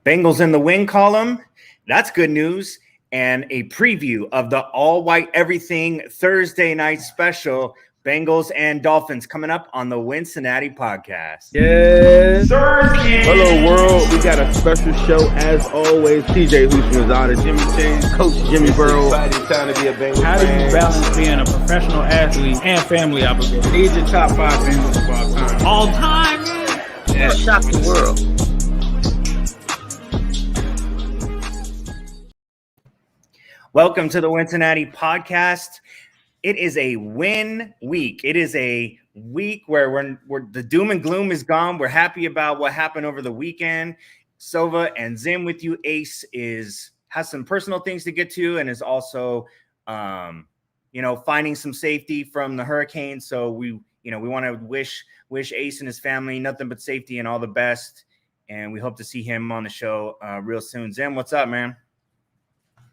Bengals in the win column. That's good news. And a preview of the all white everything Thursday night special, Bengals and Dolphins, coming up on the Wincinnati Podcast. Yes, sir. Hello, world. We got a special show as always. TJ Houshmandzada, Jimmy Chase, Coach Jimmy Burrow. Time to be a Bengals How do you balance being a professional athlete and family obligation? These are top 5 Bengals of all time. All time, man. Yeah. Shock the world. Welcome to the Wincinnati Podcast. It is a win week. It is a week where we're the doom and gloom is gone. We're happy about what happened over the weekend. Sovah and Zim with you. Ace has some personal things to get to and is also, finding some safety from the hurricane. So we want to wish Ace and his family nothing but safety and all the best. And we hope to see him on the show real soon. Zim, what's up, man?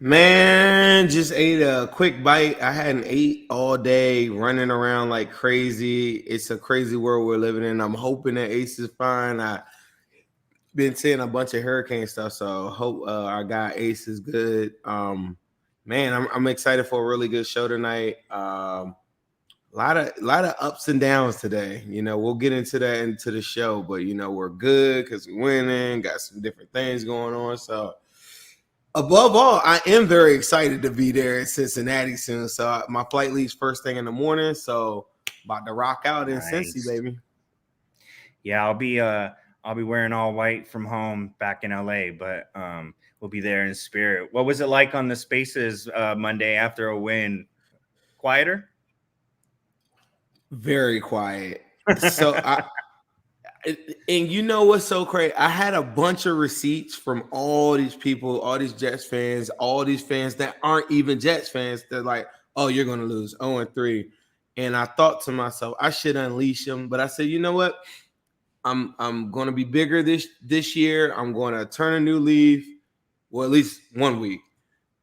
Man, just ate a quick bite. I hadn't ate all day, running around like crazy. It's a crazy world we're living in. I'm hoping that Ace is fine. I've been seeing a bunch of hurricane stuff, so hope our guy Ace is good. Man, I'm excited for a really good show tonight. A lot of ups and downs today. We'll get into that into the show, but we're good because we're winning. Got some different things going on, so. Above all, I am very excited to be there in Cincinnati soon. So my flight leaves first thing in the morning. So about to rock out in Cincy, baby. Yeah, I'll be wearing all white from home back in LA, but we'll be there in spirit. What was it like on the Spaces Monday after a win? Quieter? Very quiet. So and you know what's so crazy? I had a bunch of receipts from all these people, all these Jets fans, all these fans that aren't even Jets fans. They're like, "Oh, you're gonna lose 0-3," and I thought to myself, I should unleash them. But I said, you know what? I'm gonna be bigger this year. I'm gonna turn a new leaf. Well, at least 1 week.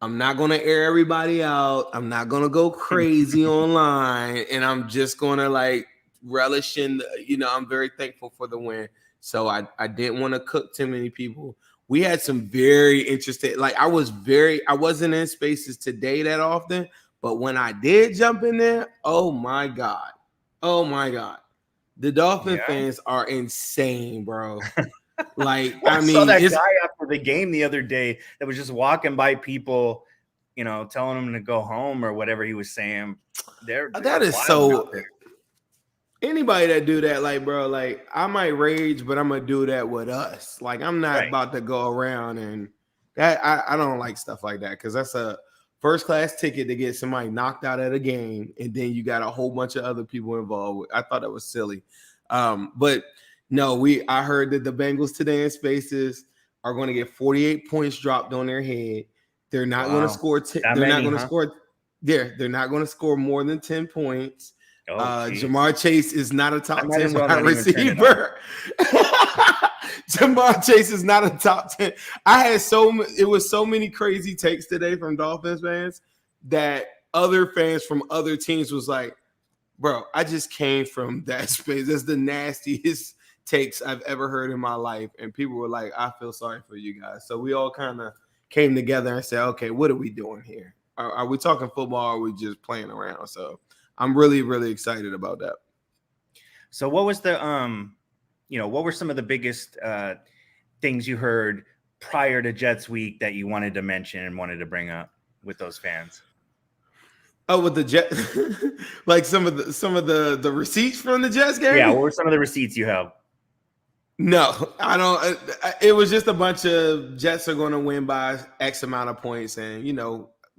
I'm not gonna air everybody out. I'm not gonna go crazy online, and I'm just gonna relish in I'm very thankful for the win. So I didn't want to cook too many people. We had some very interesting, I wasn't in Spaces today that often, but when I did jump in there, oh my God. The Dolphin fans are insane, bro. I saw that guy after the game the other day that was just walking by people, telling them to go home or whatever he was saying. That is so. Anybody that do that, bro, I might rage, but I'm gonna do that with us. I'm not about to go around and that. I don't like stuff like that because that's a first class ticket to get somebody knocked out at a game, and then you got a whole bunch of other people involved. I thought that was silly, but no, I heard that the Bengals today in Spaces are going to get 48 points dropped on their head. They're not going to score. They're not going to score. They're not going to score more than 10 points. Jamar Chase is not a top 10 wide receiver. Jamar Chase is not a top 10. It was so many crazy takes today from Dolphins fans that other fans from other teams was like, bro, I just came from that space. That's the nastiest takes I've ever heard in my life. And people were like, I feel sorry for you guys. So we all kind of came together and said, okay, what are we doing here? Are we talking football or are we just playing around? So I'm really, really excited about that. So what was the, what were some of the biggest things you heard prior to Jets week that you wanted to mention and wanted to bring up with those fans? Oh, with the Jets, some of the receipts from the Jets game? Yeah, what were some of the receipts you have? No, I don't. It was just a bunch of Jets are going to win by X amount of points and,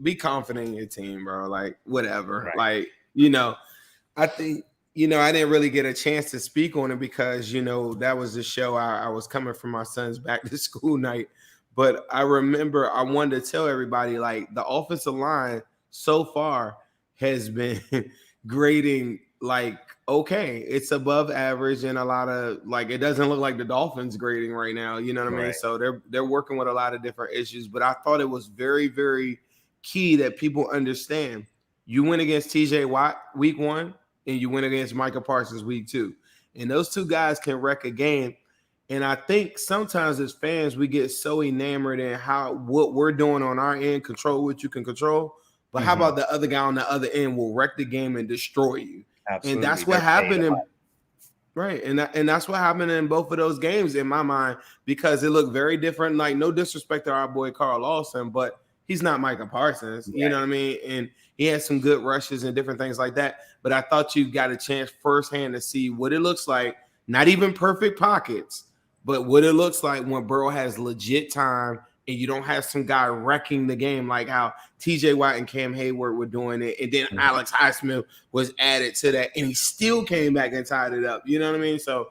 be confident in your team, bro. Whatever. Right. I think, I didn't really get a chance to speak on it because, that was the show I was coming from my son's back to school night. But I remember I wanted to tell everybody, the offensive line so far has been grading okay. It's above average and a lot of it doesn't look like the Dolphins grading right now. You know what I mean? So they're working with a lot of different issues. But I thought it was very, very key that people understand. You win against TJ Watt week 1 and you win against Micah Parsons week 2. And those two guys can wreck a game. And I think sometimes as fans, we get so enamored in what we're doing on our end, control what you can control. But how about the other guy on the other end will wreck the game and destroy you? Absolutely. And that's what happened and that's what happened in both of those games in my mind, because it looked very different. Like, no disrespect to our boy Carl Lawson, but he's not Micah Parsons. You know what I mean? And he had some good rushes and different things like that. But I thought you got a chance firsthand to see what it looks like. Not even perfect pockets, but what it looks like when Burrow has legit time and you don't have some guy wrecking the game like how TJ Watt and Cam Hayward were doing it. And then Alex Highsmith was added to that, and he still came back and tied it up. You know what I mean? So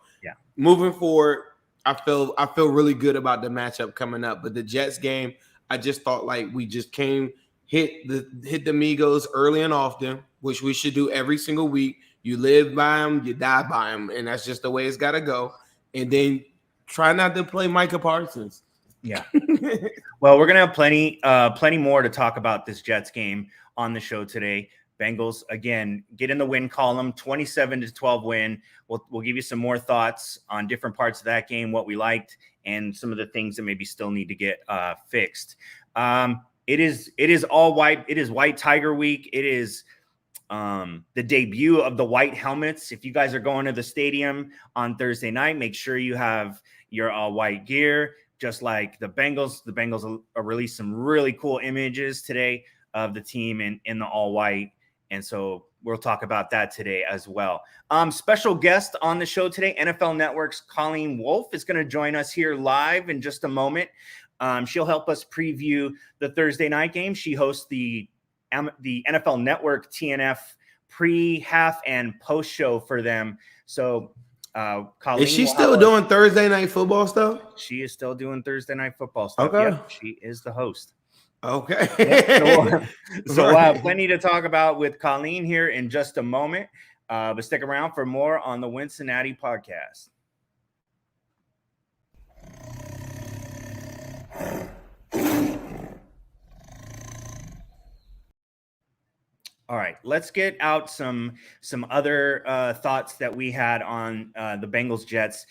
moving forward, I feel really good about the matchup coming up. But the Jets game, I just thought like we just hit the Migos early and often, which we should do every single week. You live by them, you die by them, and that's just the way it's got to go. And then try not to play Micah Parsons. Yeah. Well, we're gonna have plenty more to talk about this Jets game on the show today. Bengals again get in the win column, 27-12 win. We'll give you some more thoughts on different parts of that game, what we liked, and some of the things that maybe still need to get fixed. It is all white. It is White Tiger Week. It is the debut of the white helmets. If you guys are going to the stadium on Thursday night, make sure you have your all white gear. Just like the Bengals released some really cool images today of the team in the all white. And so we'll talk about that today as well. Special guest on the show today, NFL Network's Colleen Wolfe is going to join us here live in just a moment. She'll help us preview the Thursday night game. She hosts the NFL Network TNF pre, half, and post show for them. So Colleen, is she still doing Thursday night football stuff? She is still doing Thursday night football stuff. Okay. Yep, she is the host. Okay. Yep, so we'll have plenty to talk about with Colleen here in just a moment. But stick around for more on the Wincinnati Podcast. All right, let's get out some other thoughts that we had on the Bengals Jets.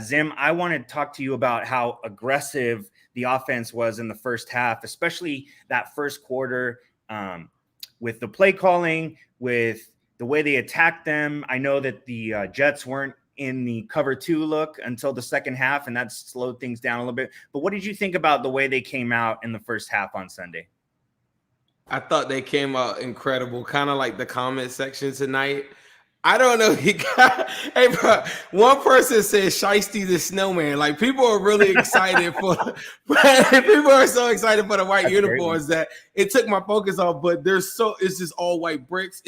Zim, I want to talk to you about how aggressive the offense was in the first half, especially that first quarter, with the play calling, with the way they attacked them. I know that the Jets weren't in the cover 2 look until the second half, and that slowed things down a little bit. But what did you think about the way they came out in the first half on Sunday? I thought they came out incredible, kind of like the comment section tonight. I don't know. Hey, bro, one person said Shiesty the Snowman. Like, people are really excited people are so excited for the white uniforms that it took my focus off. But it's just all white bricks.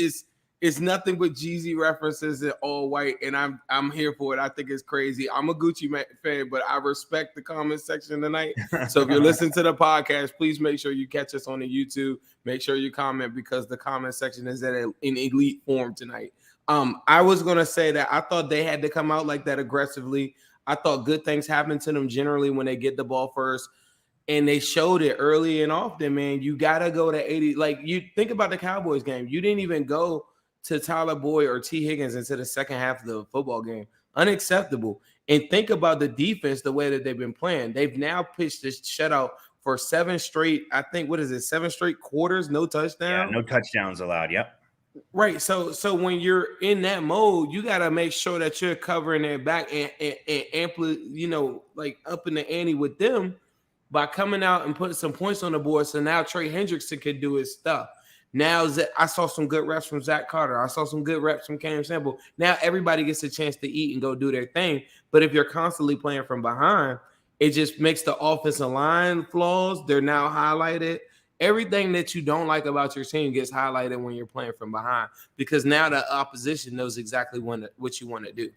It's nothing but Jeezy references and all white, and I'm here for it. I think it's crazy. I'm a Gucci fan, but I respect the comment section tonight. So if you're listening to the podcast, please make sure you catch us on the YouTube. Make sure you comment, because the comment section is in elite form tonight. I was going to say that I thought they had to come out like that aggressively. I thought good things happen to them generally when they get the ball first. And they showed it early and often, man. You got to go to 80. Like, you think about the Cowboys game. You didn't even go to Tyler Boyd or T. Higgins into the second half of the football game. Unacceptable. And think about the defense, the way that they've been playing. They've now pitched this shutout for 7 straight, I think, 7 straight quarters, no touchdown? Yeah, no touchdowns allowed, yep. Right. So when you're in that mode, you got to make sure that you're covering their back and like up in the ante with them by coming out and putting some points on the board. So now Trey Hendrickson can do his stuff. Now I saw some good reps from Zach Carter. I saw some good reps from Cam Sample. Now everybody gets a chance to eat and go do their thing. But if you're constantly playing from behind, it just makes the offensive line flaws. They're now highlighted. Everything that you don't like about your team gets highlighted when you're playing from behind, because now the opposition knows exactly what you want to do.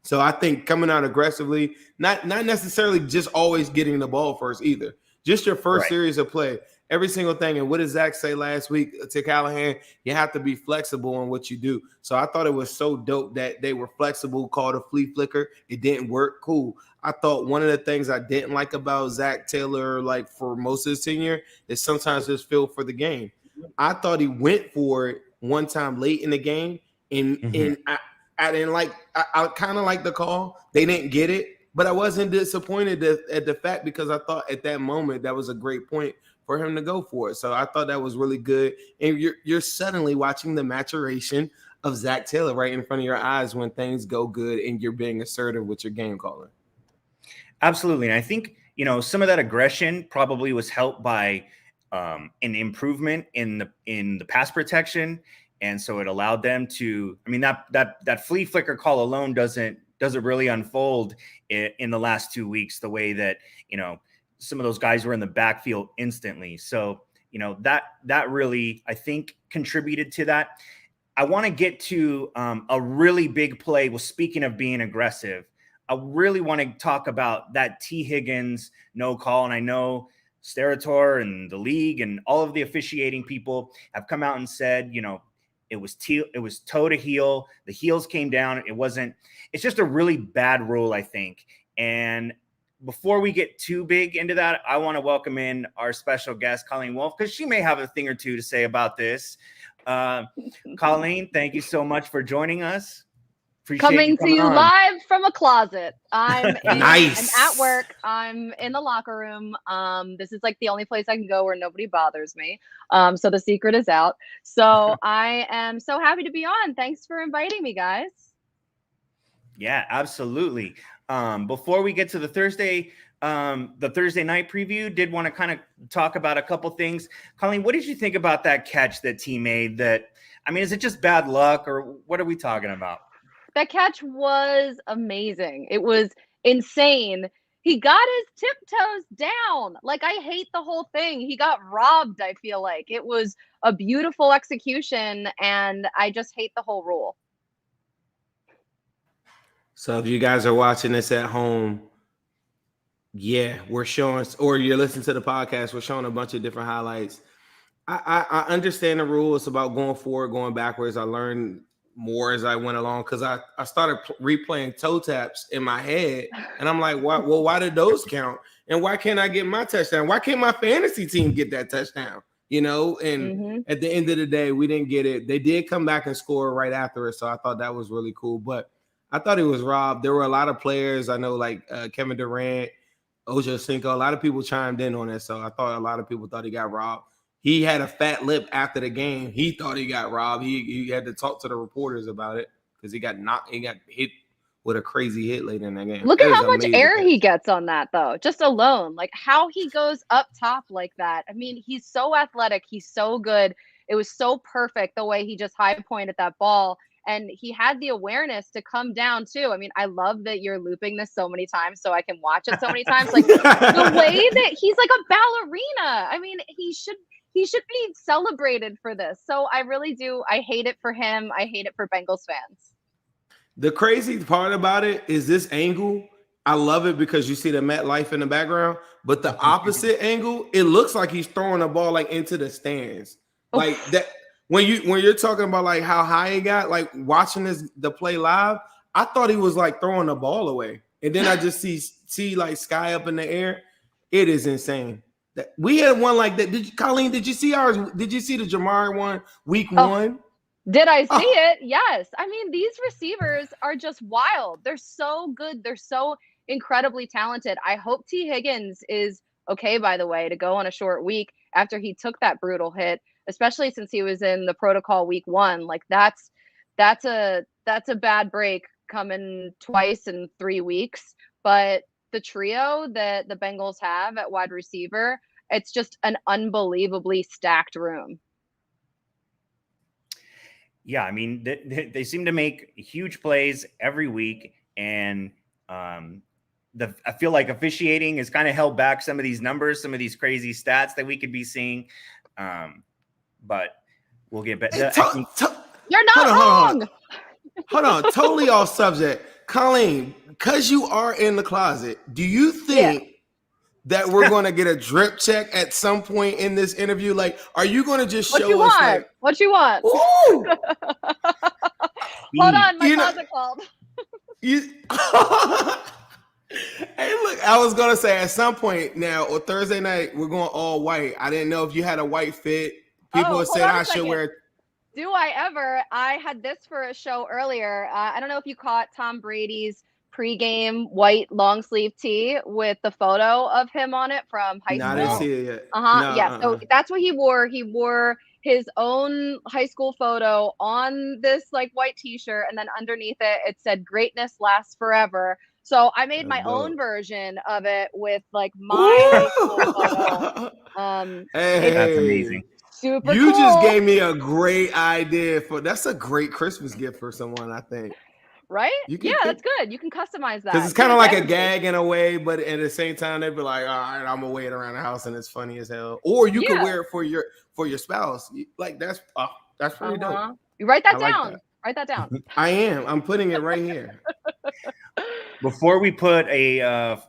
So I think coming out aggressively, not necessarily just always getting the ball first either. Just your first series of play, every single thing. And what did Zach say last week to Callahan? You have to be flexible in what you do. So I thought it was so dope that they were flexible, called a flea flicker. It didn't work. Cool. I thought one of the things I didn't like about Zach Taylor, like for most of his tenure, is sometimes his feel for the game. I thought he went for it one time late in the game, and I didn't like. I kind of like the call. They didn't get it, but I wasn't disappointed at the fact because I thought at that moment that was a great point for him to go for it. So I thought that was really good. And you're suddenly watching the maturation of Zach Taylor right in front of your eyes when things go good and you're being assertive with your game calling. Absolutely. And I think, some of that aggression probably was helped by an improvement in the pass protection. And so it allowed them to, that flea flicker call alone doesn't really unfold in the last 2 weeks the way that, some of those guys were in the backfield instantly. So, that really, I think, contributed to that. I want to get to a really big play. Well, speaking of being aggressive, I really want to talk about that T. Higgins no call. And I know Sterator and the league and all of the officiating people have come out and said, it was toe to heel. The heels came down. It's just a really bad rule, I think. And before we get too big into that, I want to welcome in our special guest, Colleen Wolfe, because she may have a thing or two to say about this. Colleen, thank you so much for joining us. Appreciate Coming to you on. Live from a closet. I'm Nice. I'm at work. I'm in the locker room. This is like the only place I can go where nobody bothers me. So the secret is out. So I am so happy to be on. Thanks for inviting me, guys. Yeah, absolutely. Before we get to the Thursday night preview, did want to kind of talk about a couple things. Colleen, what did you think about that catch that T made? Is it just bad luck or what are we talking about? That catch was amazing. It was insane. He got his tiptoes down. Like, I hate the whole thing. He got robbed, I feel like. It was a beautiful execution, and I just hate the whole rule. So if you guys are watching this at home, we're showing, or you're listening to the podcast, we're showing a bunch of different highlights. I understand the rule. It's about going forward, going backwards. I learned more as I went along because I started replaying toe taps in my head, and I'm like, why did those count? And why can't I get my touchdown? Why can't my fantasy team get that touchdown? And at the end of the day, we didn't get it. They did come back and score right after it, so I thought that was really cool. But I thought he was robbed. There were a lot of players I know, like Kevin Durant, Ojo Cinco. A lot of people chimed in on it, so I thought a lot of people thought he got robbed. He had a fat lip after the game. He thought he got robbed. He had to talk to the reporters about it because he got hit with a crazy hit later in that game. Look at how much air he gets on that, though, just alone. Like, how he goes up top like that. He's so athletic. He's so good. It was so perfect the way he just high pointed that ball. And he had the awareness to come down, too. I love that you're looping this so many times so I can watch it so many times. Like, the way that he's like a ballerina. He should be celebrated for this. So I really do. I hate it for him. I hate it for Bengals fans. The crazy part about it is this angle. I love it because you see the MetLife in the background, but the opposite angle, it looks like he's throwing the ball like into the stands. Like that. When you're talking about like how high he got, like watching the play live, I thought he was like throwing the ball away, and then I just see like sky up in the air. It is insane. We had one like that. Colleen, did you see ours? Did you see the Jamar one week 1? Did I see it? Yes. These receivers are just wild. They're so good. They're so incredibly talented. I hope T. Higgins is okay, by the way, to go on a short week after he took that brutal hit, especially since he was in the protocol week 1. Like that's a bad break coming twice in 3 weeks. But the trio that the Bengals have at wide receiver, it's just an unbelievably stacked room. Yeah, they seem to make huge plays every week, and I feel like officiating has kind of held back some of these numbers, some of these crazy stats that we could be seeing. But we'll get back. You're not wrong. Hold on, totally off subject. Colleen, because you are in the closet, do you think that we're going to get a drip check at some point in this interview? Like, are you going to just show us like, what you want? Ooh! Hold on, my closet called. Hey, look, I was going to say at some point now, or Thursday night, we're going all white. I didn't know if you had a white fit. People have said I should wear. Do I ever? I had this for a show earlier. I don't know if you caught Tom Brady's pregame white long sleeve tee with the photo of him on it from high No, I school. didn't see it yet. Yeah. So that's what he wore. He wore his own high school photo on this like white t-shirt, and then underneath it said "Greatness lasts forever." So I made my own version of it with like my high school photo. Hey, That's amazing. Super You cool. just gave me a great idea that's a great Christmas gift for someone, I think. Right? You can That's good. You can customize that. Because it's kind of like a gag in a way, but at the same time, they'd be like, all right, I'm gonna wear it around the house and it's funny as hell. Or you can wear it for your spouse. Like that's pretty dope. You write that I down. like that. Write that down. I am. I'm putting it right here. Before we put a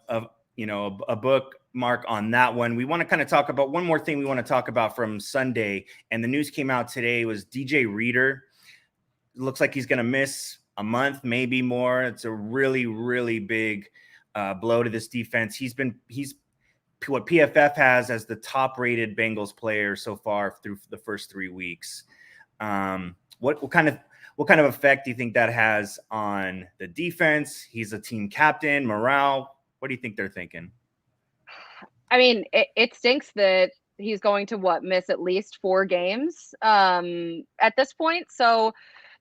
bookmark on that one, we want to kind of talk about one more thing we want to talk about from Sunday. And the news came out today was DJ Reader. Looks like he's going to miss a month, maybe more. It's a really, really big blow to this defense. He's what PFF has as the top rated Bengals player so far through the first 3 weeks. What kind of effect do you think that has on the defense? He's a team captain, morale. What do you think they're thinking? I mean, it stinks that he's going to miss at least 4 games at this point. So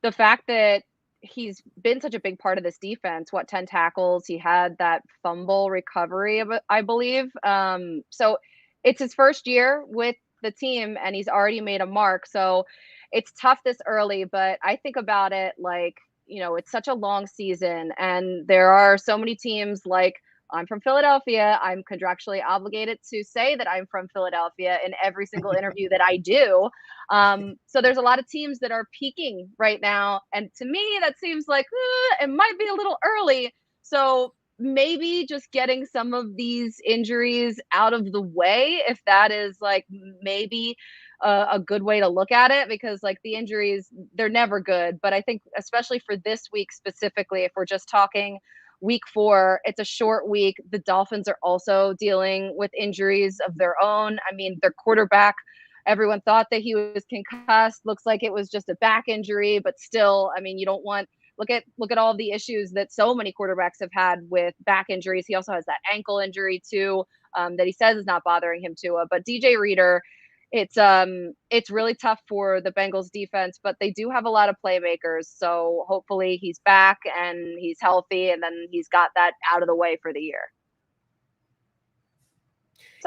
the fact that he's been such a big part of this defense, 10 tackles, he had that fumble recovery, I believe. So it's his first year with the team and he's already made a mark. So it's tough this early, but I think about it like, it's such a long season and there are so many teams like, I'm from Philadelphia. I'm contractually obligated to say that I'm from Philadelphia in every single interview that I do. So there's a lot of teams that are peaking right now. And to me, that seems like it might be a little early. So maybe just getting some of these injuries out of the way, if that is like maybe a good way to look at it, because like the injuries, they're never good. But I think especially for this week specifically, if we're just talking week 4, it's a short week. The Dolphins are also dealing with injuries of their own. I mean, their quarterback, everyone thought that he was concussed. Looks like it was just a back injury, but still, I mean, you don't want look at all the issues that so many quarterbacks have had with back injuries. He also has that ankle injury too, that he says is not bothering him too. But DJ Reader, it's really tough for the Bengals defense, but they do have a lot of playmakers. So hopefully he's back and he's healthy and then he's got that out of the way for the year.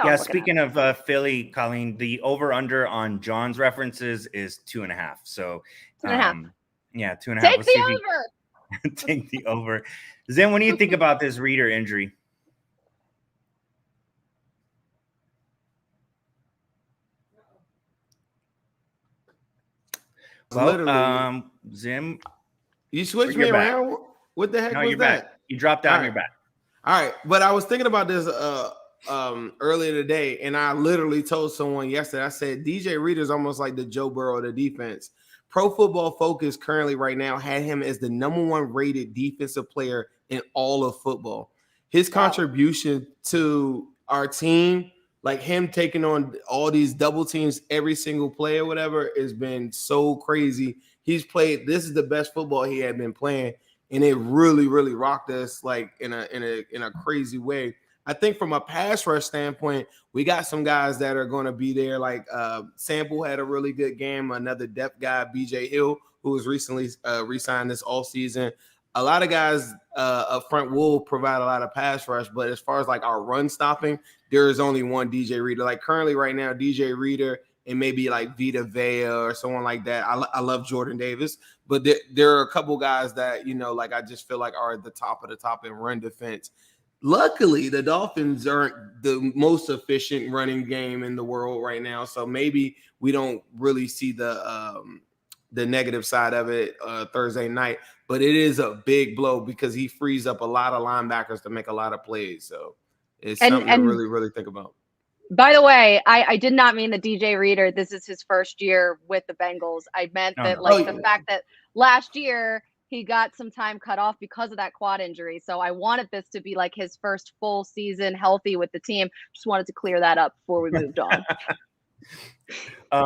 Yeah, speaking of Philly, Colleen, the over-under on John's references is 2.5. So 2.5. Yeah, 2.5. Take the over. Take the over. Zim, when do you think about this Reader injury? Well, Zim, you switched me around. Back. What the heck was you're that? Back. You dropped out and you're back. All right, but I was thinking about this earlier today, and I literally told someone yesterday. I said DJ Reader is almost like the Joe Burrow of the defense. Pro Football Focus currently right now had him as the #1 rated defensive player in all of football. His contribution to our team, like him taking on all these double teams, every single play or whatever, has been so crazy. He's played. This is the best football he had been playing, and it really, really rocked us like in a crazy way. I think from a pass rush standpoint, we got some guys that are going to be there. Like Sample had a really good game. Another depth guy, BJ Hill, who was recently re-signed this offseason. A lot of guys up front will provide a lot of pass rush, but as far as like our run stopping, there is only one DJ Reader. Like currently right now, DJ Reader and maybe like Vita Vea or someone like that. I love Jordan Davis, but there are a couple guys that, like I just feel like are at the top of the top in run defense. Luckily, the Dolphins aren't the most efficient running game in the world right now, so maybe we don't really see the negative side of it Thursday night. But it is a big blow because he frees up a lot of linebackers to make a lot of plays. So it's something to really, really think about. By the way, I did not mean the DJ Reader. This is his first year with the Bengals. I meant that the fact that last year he got some time cut off because of that quad injury. So I wanted this to be like his first full season healthy with the team. Just wanted to clear that up before we moved on.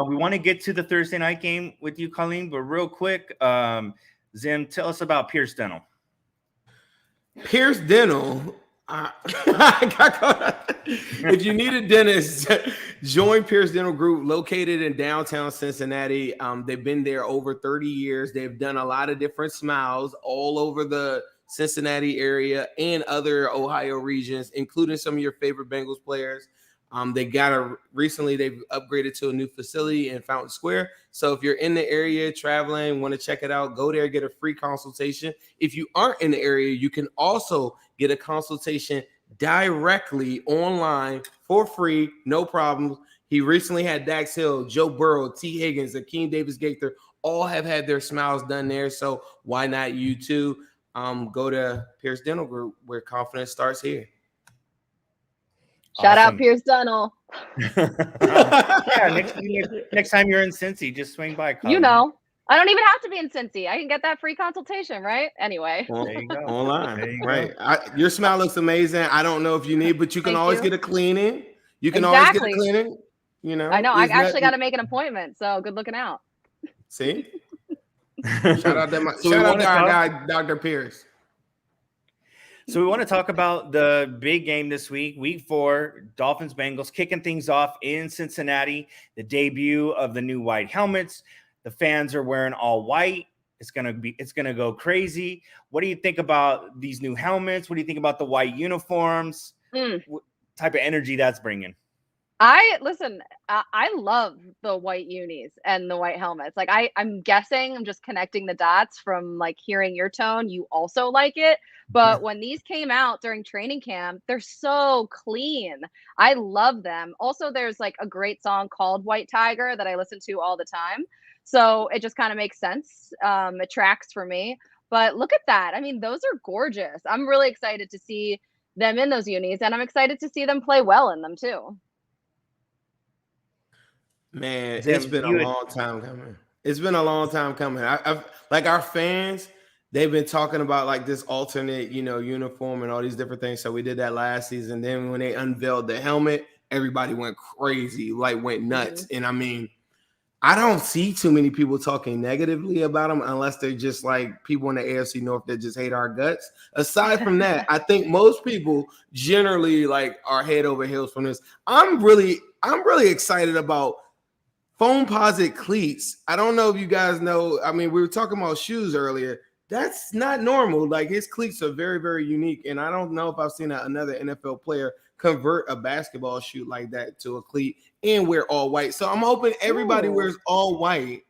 We want to get to the Thursday night game with you, Colleen, but real quick, Zim, tell us about Pierce Dental. Pierce Dental. If you need a dentist, join Pierce Dental Group, located in downtown Cincinnati. They've been there over 30 years. They've done a lot of different smiles all over the Cincinnati area and other Ohio regions, including some of your favorite Bengals players. Recently they've upgraded to a new facility in Fountain Square. So if you're in the area traveling, want to check it out, go there, get a free consultation. If you aren't in the area, you can also get a consultation directly online for free, no problems. He recently had Dax Hill, Joe Burrow, T. Higgins, Akeem Davis-Gaither, all have had their smiles done there. So why not you too? Go to Pierce Dental Group, where confidence starts here. Shout out Pierce Dental. Yeah, next time you're in Cincy, just swing by. Colleen. You know, I don't even have to be in Cincy. I can get that free consultation, right? Anyway. There you go. Online, right? Your smile looks amazing. I don't know if you need, but you can always get a cleaning. You can always get a cleaning. You know, I know. I actually got to make an appointment, so good looking out. See, shout out to our guy, Dr. Pierce. So we want to talk about the big game this week, week 4, Dolphins Bengals, kicking things off in Cincinnati. The debut of the new white helmets. The fans are wearing all white. It's gonna go crazy. What do you think about these new helmets? What do you think about the white uniforms? What type of energy that's bringing? I love the white unis and the white helmets. Like I'm guessing, I'm just connecting the dots from like hearing your tone. You also like it. But when these came out during training camp, they're so clean. I love them. Also, there's like a great song called White Tiger that I listen to all the time. So it just kind of makes sense. It tracks for me. But look at that. I mean, those are gorgeous. I'm really excited to see them in those unis, and I'm excited to see them play well in them too. Man, it's been a long time coming. It's been a long time coming. I've like our fans, they've been talking about like this alternate, uniform and all these different things. So we did that last season. Then when they unveiled the helmet, everybody went crazy, like went nuts. And I mean, I don't see too many people talking negatively about them unless they're just like people in the AFC North that just hate our guts. Aside from that, I think most people generally like are head over heels from this. I'm really excited about foam-posite cleats. I don't know if you guys know. I mean, we were talking about shoes earlier. That's not normal. Like his cleats are very, very unique. And I don't know if I've seen another NFL player convert a basketball shoe like that to a cleat and wear all white. So I'm hoping everybody wears all white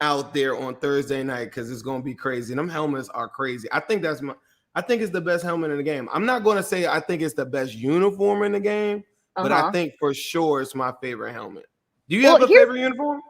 out there on Thursday night because it's going to be crazy. And them helmets are crazy. I think it's the best helmet in the game. I'm not going to say I think it's the best uniform in the game, but I think for sure it's my favorite helmet. Do you have a favorite uniform?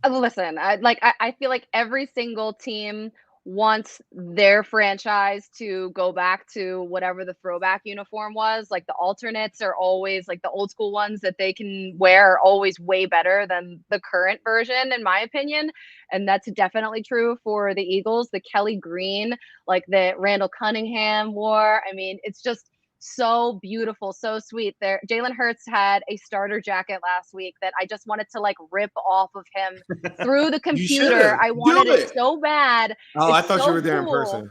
Listen, I feel like every single team wants their franchise to go back to whatever the throwback uniform was. Like the alternates are always like the old school ones that they can wear are always way better than the current version, in my opinion. And that's definitely true for the Eagles. The Kelly green, like that Randall Cunningham wore. I mean, it's just so beautiful, so sweet. There, Jalen Hurts had a starter jacket last week that I just wanted to like rip off of him through the computer. I wanted it so bad. Oh, I thought you were there in person.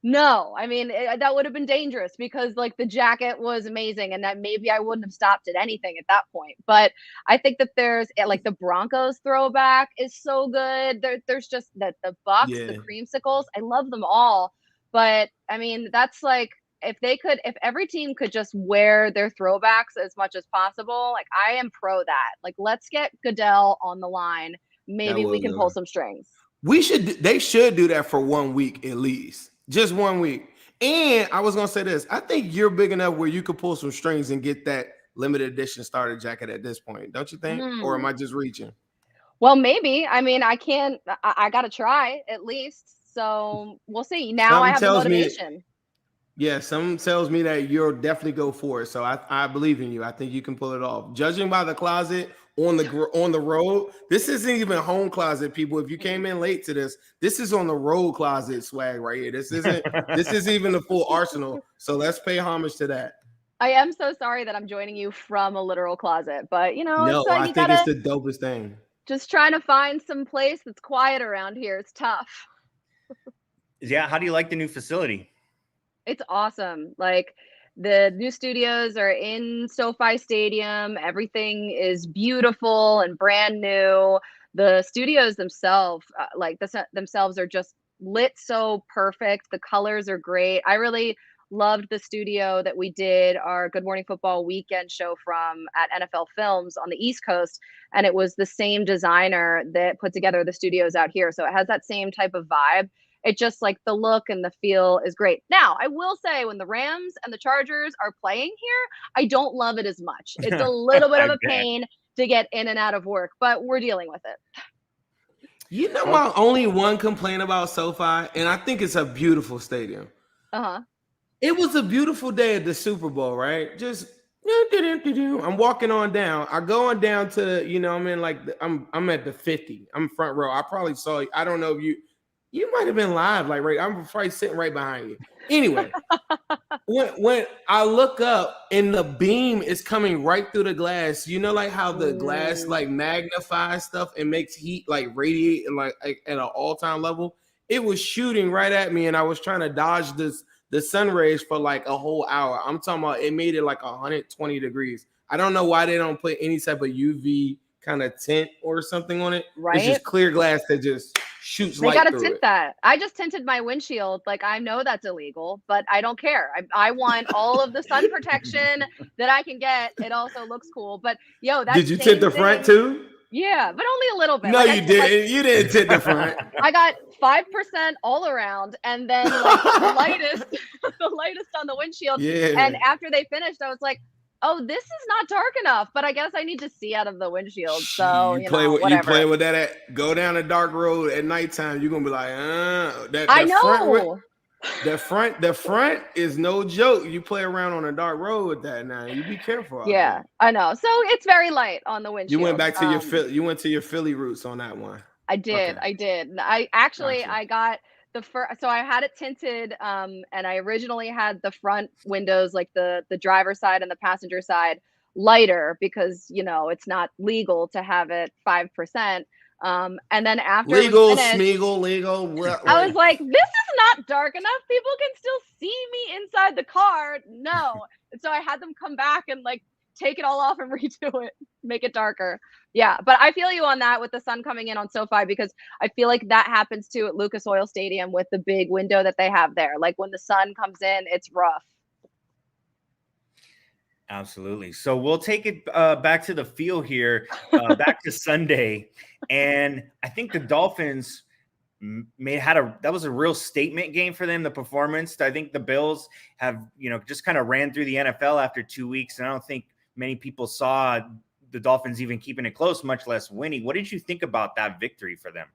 No, I mean that would have been dangerous because like the jacket was amazing, and that maybe I wouldn't have stopped at anything at that point. But I think that there's like the Broncos throwback is so good. There's just the Bucks, the creamsicles. I love them all. But I mean, that's like. If every team could just wear their throwbacks as much as possible, like I am pro that. Like, let's get Goodell on the line. Maybe we can pull some strings. They should do that for 1 week at least. Just 1 week. And I was going to say this. I think you're big enough where you could pull some strings and get that limited edition starter jacket at this point. Don't you think? Or am I just reaching? Well, maybe. I mean, I got to try at least. So we'll see. Now I have the motivation. Yeah, some tells me that you'll definitely go for it. So I believe in you. I think you can pull it off. Judging by the closet on the road, this isn't even home closet, people. If you came in late to this is on the road closet swag right here. This isn't even the full arsenal. So let's pay homage to that. I am so sorry that I'm joining you from a literal closet, but no, I think it's the dopest thing. Just trying to find some place that's quiet around here. It's tough. Yeah, how do you like the new facility? It's awesome. Like the new studios are in SoFi Stadium. Everything is beautiful and brand new. The studios themselves, themselves are just lit so perfect. The colors are great. I really loved the studio that we did our Good Morning Football weekend show from at NFL Films on the East Coast. And it was the same designer that put together the studios out here. So it has that same type of vibe. It just like the look and the feel is great. Now, I will say when the Rams and the Chargers are playing here, I don't love it as much. It's a little bit of a pain to get in and out of work, but we're dealing with it. You know, my only one complaint about SoFi, and I think it's a beautiful stadium. It was a beautiful day at the Super Bowl, right? Just I'm walking on down. I go on down to, you know, I'm in like I'm at the 50. I'm front row. I probably saw you. I don't know if you might have been live, like right. I'm probably sitting right behind you. Anyway, when I look up and the beam is coming right through the glass, you know, like how the glass like magnifies stuff and makes heat like radiate and like at an all-time level. It was shooting right at me, and I was trying to dodge the sun rays for like a whole hour. I'm talking about it made it like 120 degrees. I don't know why they don't put any type of UV kind of tint or something on it. Right. It's just clear glass that just shoots light through it. They got to tint that. I just tinted my windshield. Like, I know that's illegal, but I don't care. I want all of the sun protection that I can get. It also looks cool. But did you tint the front too? Yeah, but only a little bit. No, you didn't. You didn't tint the front. I got 5% all around, and then like the lightest on the windshield. Yeah. And after they finished, I was like, oh, this is not dark enough, but I guess I need to see out of the windshield. So you play with that. Go down a dark road at nighttime. You're gonna be like, I know. The front is no joke. You play around on a dark road with that now. You be careful. Yeah, I know. So it's very light on the windshield. You went back to your Philly roots on that one. I did. Okay. I did. I got the first. So I had it tinted, and I originally had the front windows, like the driver's side and the passenger side, lighter because it's not legal to have it 5%. And then after legal, Smeagol, legal. I was like, this is not dark enough. People can still see me inside the car. No. So I had them come back and like take it all off and redo it, make it darker. Yeah. But I feel you on that with the sun coming in on SoFi, because I feel like that happens too at Lucas Oil Stadium with the big window that they have there. Like when the sun comes in, it's rough. Absolutely. So we'll take it back to the field here, back to Sunday. And I think the Dolphins that was a real statement game for them, the performance. I think the Bills have, just kind of ran through the NFL after 2 weeks. And I don't think many people saw the Dolphins even keeping it close, much less winning. What did you think about that victory for them?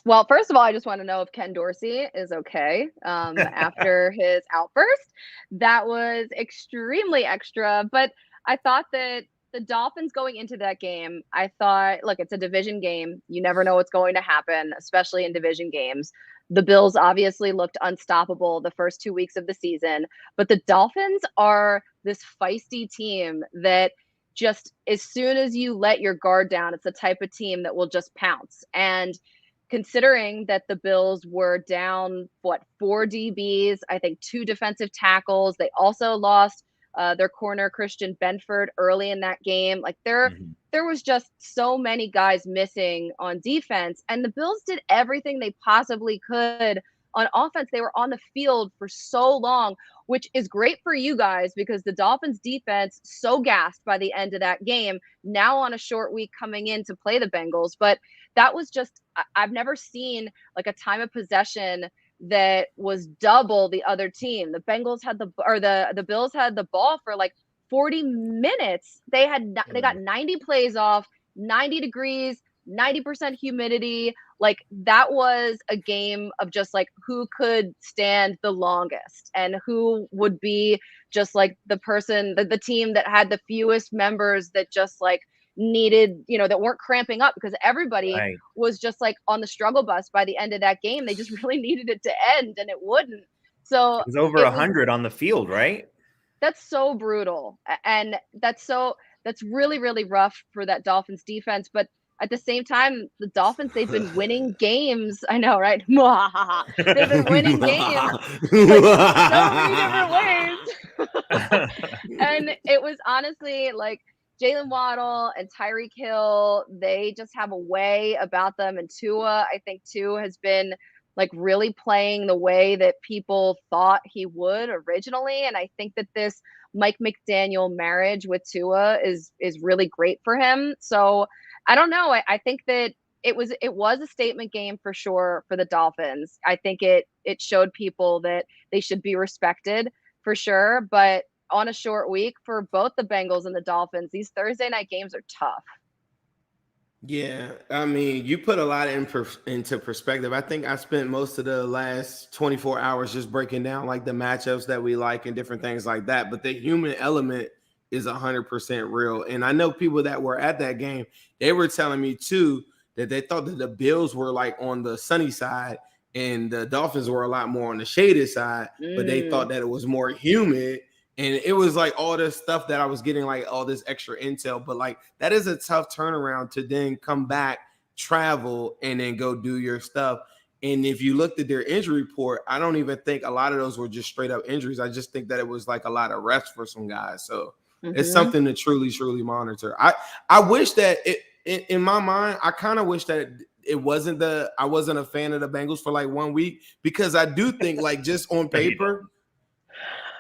Well, first of all, I just want to know if Ken Dorsey is okay after his outburst. That was extremely extra. But I thought that the Dolphins going into that game, I thought, look, it's a division game. You never know what's going to happen, especially in division games. The Bills obviously looked unstoppable the first 2 weeks of the season. But the Dolphins are this feisty team that just as soon as you let your guard down, it's the type of team that will just pounce. And considering that the Bills were down, 4 DBs, I think 2 defensive tackles. They also lost their corner, Christian Benford, early in that game. Like there was just so many guys missing on defense. And the Bills did everything they possibly could on offense. They were on the field for so long, which is great for you guys because the Dolphins defense so gassed by the end of that game, now on a short week coming in to play the Bengals. But that was just, I've never seen like a time of possession that was double the other team. The Bengals had the Bills had the ball for like 40 minutes. They got 90 plays off, 90 degrees, 90% humidity. Like that was a game of just like who could stand the longest and who would be just like the person, the team that had the fewest members that just like needed, that weren't cramping up, because everybody was just like on the struggle bus by the end of that game. They just really needed it to end and it wouldn't. So it was over 100 on the field, right? That's so brutal. And that's really, really rough for that Dolphins defense. But at the same time, the Dolphins, they've been winning games. I know, right? They've been winning games like so many different ways. And it was honestly like Jalen Waddle and Tyreek Hill, they just have a way about them. And Tua, I think Tua has been like really playing the way that people thought he would originally. And I think that this Mike McDaniel marriage with Tua is really great for him. So I don't know. I think that it was a statement game for sure for the Dolphins. I think it showed people that they should be respected for sure. But on a short week for both the Bengals and the Dolphins, these Thursday night games are tough. Yeah, I mean, you put a lot into perspective. I think I spent most of the last 24 hours just breaking down like the matchups that we like and different things like that. But the human element is 100% real. And I know people that were at that game, they were telling me too that they thought that the Bills were like on the sunny side and the Dolphins were a lot more on the shaded side, but they thought that it was more humid. And it was like all this stuff that I was getting, like all this extra intel. But like that is a tough turnaround to then come back, travel, and then go do your stuff. And if you looked at their injury report, I don't even think a lot of those were just straight up injuries. I just think that it was like a lot of reps for some guys. So it's something to truly, truly monitor. I wish that in my mind, I kind of wish that I wasn't a fan of the Bengals for like 1 week, because I do think like just on paper.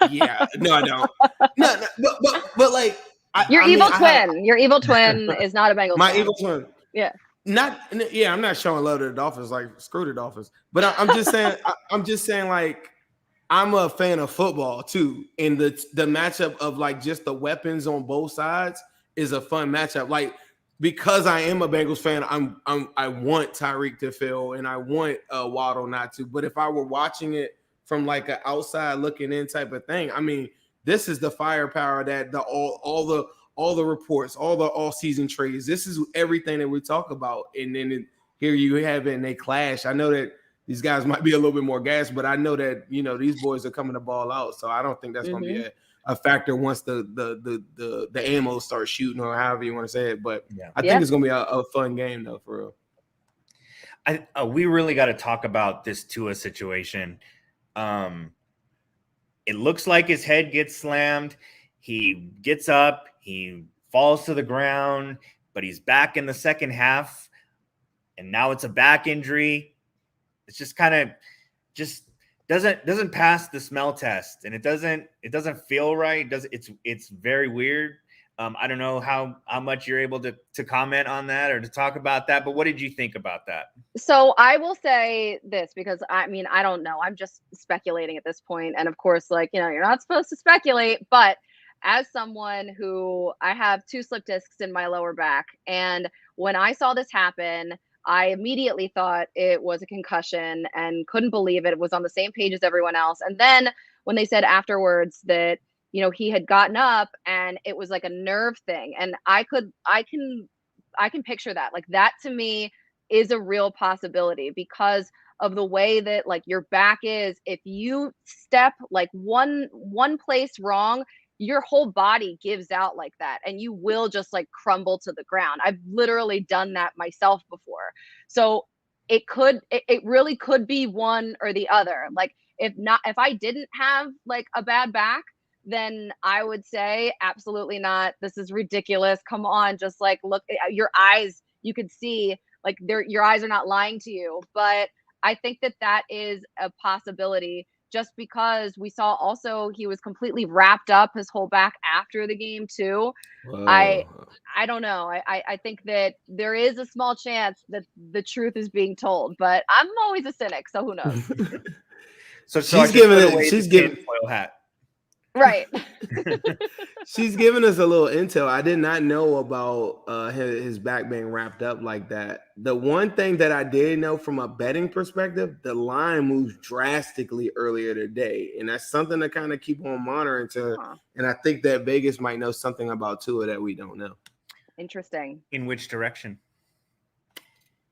Yeah, no, I don't. No, but like your evil twin is not a Bengals. My fan. evil twin. Yeah. I'm not showing love to the Dolphins. Like screw the Dolphins. But I'm just saying. I'm just saying like I'm a fan of football too, and the matchup of like just the weapons on both sides is a fun matchup. Like because I am a Bengals fan, I want Tyreek to fail and I want Waddle not to. But if I were watching it from like an outside looking in type of thing, I mean, this is the firepower that all the reports, all the all-season trades, this is everything that we talk about. And then here you have it and they clash. I know that these guys might be a little bit more gas, but I know that, you know, these boys are coming to ball out. So I don't think that's going to be a factor once the ammo starts shooting, or however you want to say it. But I think it's going to be a fun game though, for real. We really got to talk about this Tua situation. It looks like his head gets slammed. He gets up, he falls to the ground, but he's back in the second half. And now it's a back injury. It's just kind of doesn't pass the smell test, and it doesn't feel right. It's very weird. I don't know how much you're able to comment on that or to talk about that, but what did you think about that? So I will say this, because I mean, I don't know. I'm just speculating at this point. And of course, like, you know, you're not supposed to speculate, but as someone who I have 2 slip discs in my lower back, and when I saw this happen, I immediately thought it was a concussion and couldn't believe it. It was on the same page as everyone else. And then when they said afterwards that, you know, he had gotten up and it was like a nerve thing. And I can picture that. Like that to me is a real possibility because of the way that like your back is. If you step like one place wrong, your whole body gives out like that and you will just like crumble to the ground. I've literally done that myself before. So it really could be one or the other. Like if I didn't have like a bad back, then I would say absolutely not. This is ridiculous. Come on, just like look at your eyes. You could see like your eyes are not lying to you. But I think that is a possibility, just because we saw also he was completely wrapped up his whole back after the game too. Whoa. I don't know. I think that there is a small chance that the truth is being told, but I'm always a cynic, so who knows? So she's giving foil hat. Right. She's giving us a little intel. I did not know about his back being wrapped up like that. The one thing that I did know from a betting perspective, the line moved drastically earlier today. And that's something to kind of keep on monitoring to. And I think that Vegas might know something about Tua that we don't know. Interesting. In which direction?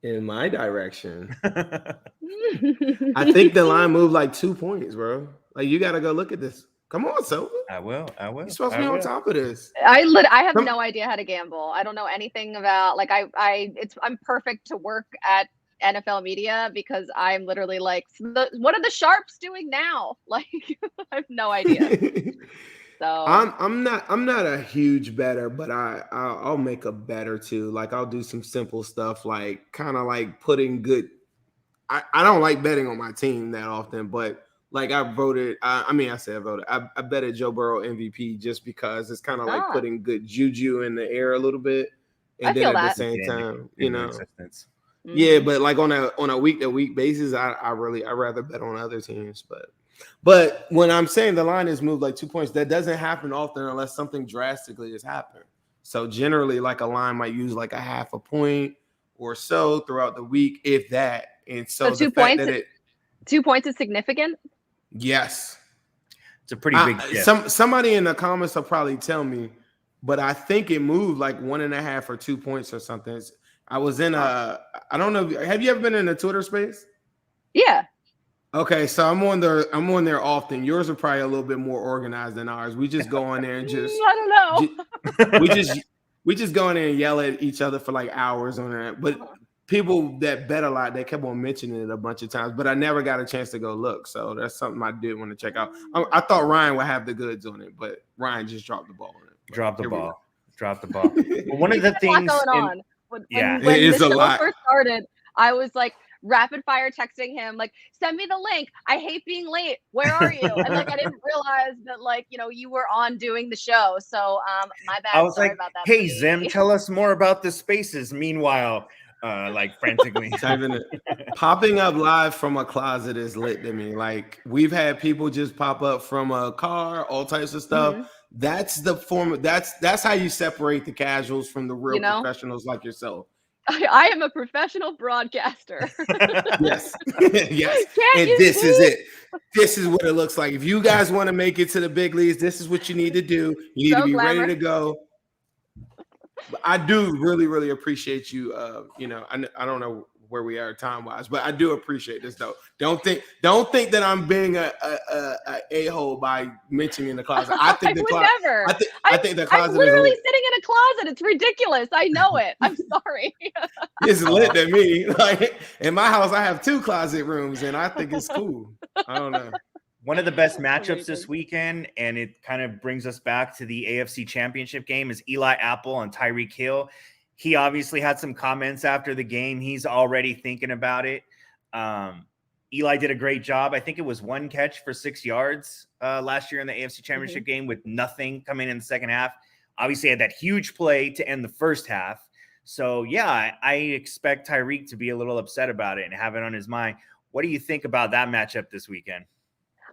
In my direction. I think the line moved like 2 points, bro. Like you got to go look at this. Come on, Sovah. I will. You're supposed to be on top of this. I have no idea how to gamble. I don't know anything about I'm perfect to work at NFL media because I'm literally like, what are the sharps doing now? Like, I have no idea. So I'm not a huge bettor, but I'll make a bet or two. Like I'll do some simple stuff, like kind of like putting good. I don't like betting on my team that often, but like I voted. I betted Joe Burrow MVP just because it's kind of like putting good juju in the air a little bit, and then at the same time, yeah. But like on a week to week basis, I rather bet on other teams, But when I'm saying the line is moved like 2 points, that doesn't happen often unless something drastically has happened. So generally, like a line might use like a half a point or so throughout the week, if that. And so 2 points. 2 points is significant. Yes, it's a pretty big shift. Somebody in the comments will probably tell me, but I think it moved like 1.5 or 2 points or something. I was in I don't know. Have you ever been in a Twitter space? Yeah. Okay, so I'm on there often. Yours are probably a little bit more organized than ours. We just go on there and just I don't know. we just go in there and yell at each other for like hours on that. But people that bet a lot, they kept on mentioning it a bunch of times, but I never got a chance to go look. So that's something I did want to check out. I thought Ryan would have the goods on it, but Ryan just dropped the ball on it. Dropped the ball. Well, one of the things going on. When it is the a show lot. first started, I was like rapid fire texting him, like, send me the link. I hate being late. Where are you? And like I didn't realize that you were on doing the show. So my bad. I was Sorry like, about that. hey Zim, tell us more about the spaces. Meanwhile, like frantically popping up live from a closet is lit to me. Like we've had people just pop up from a car, all types of stuff. Mm-hmm. That's the form. That's how you separate the casuals from the real professionals like yourself. I am a professional broadcaster. Yes. And this is it. This is what it looks like. If you guys want to make it to the big leagues, this is what you need to do. You need to be ready to go. I do really, really appreciate you. I don't know where we are time wise, but I do appreciate this though. Don't think that I'm being a hole by mentioning the closet. I think the closet. I think the closet. I'm literally sitting in a closet. It's ridiculous. I know it. I'm sorry. It's lit to me. Like in my house, I have 2 closet rooms, and I think it's cool. I don't know. One of the best matchups this weekend, and it kind of brings us back to the AFC Championship game, is Eli Apple and Tyreek Hill. He obviously had some comments after the game. He's already thinking about it. Eli did a great job. I think it was 1 catch for 6 yards last year in the AFC Championship game with nothing coming in the second half. Obviously had that huge play to end the first half. So, yeah, I expect Tyreek to be a little upset about it and have it on his mind. What do you think about that matchup this weekend?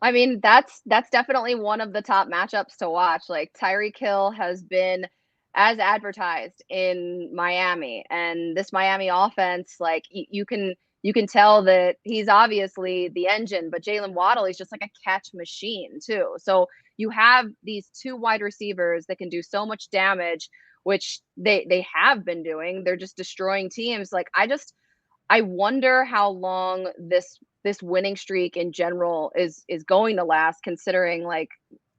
I mean, that's definitely one of the top matchups to watch. Like Tyreek Hill has been as advertised in Miami, and this Miami offense, like you can tell that he's obviously the engine, but Jalen Waddle is just like a catch machine too. So you have these 2 wide receivers that can do so much damage, which they have been doing. They're just destroying teams. Like I wonder how long this winning streak in general is going to last, considering like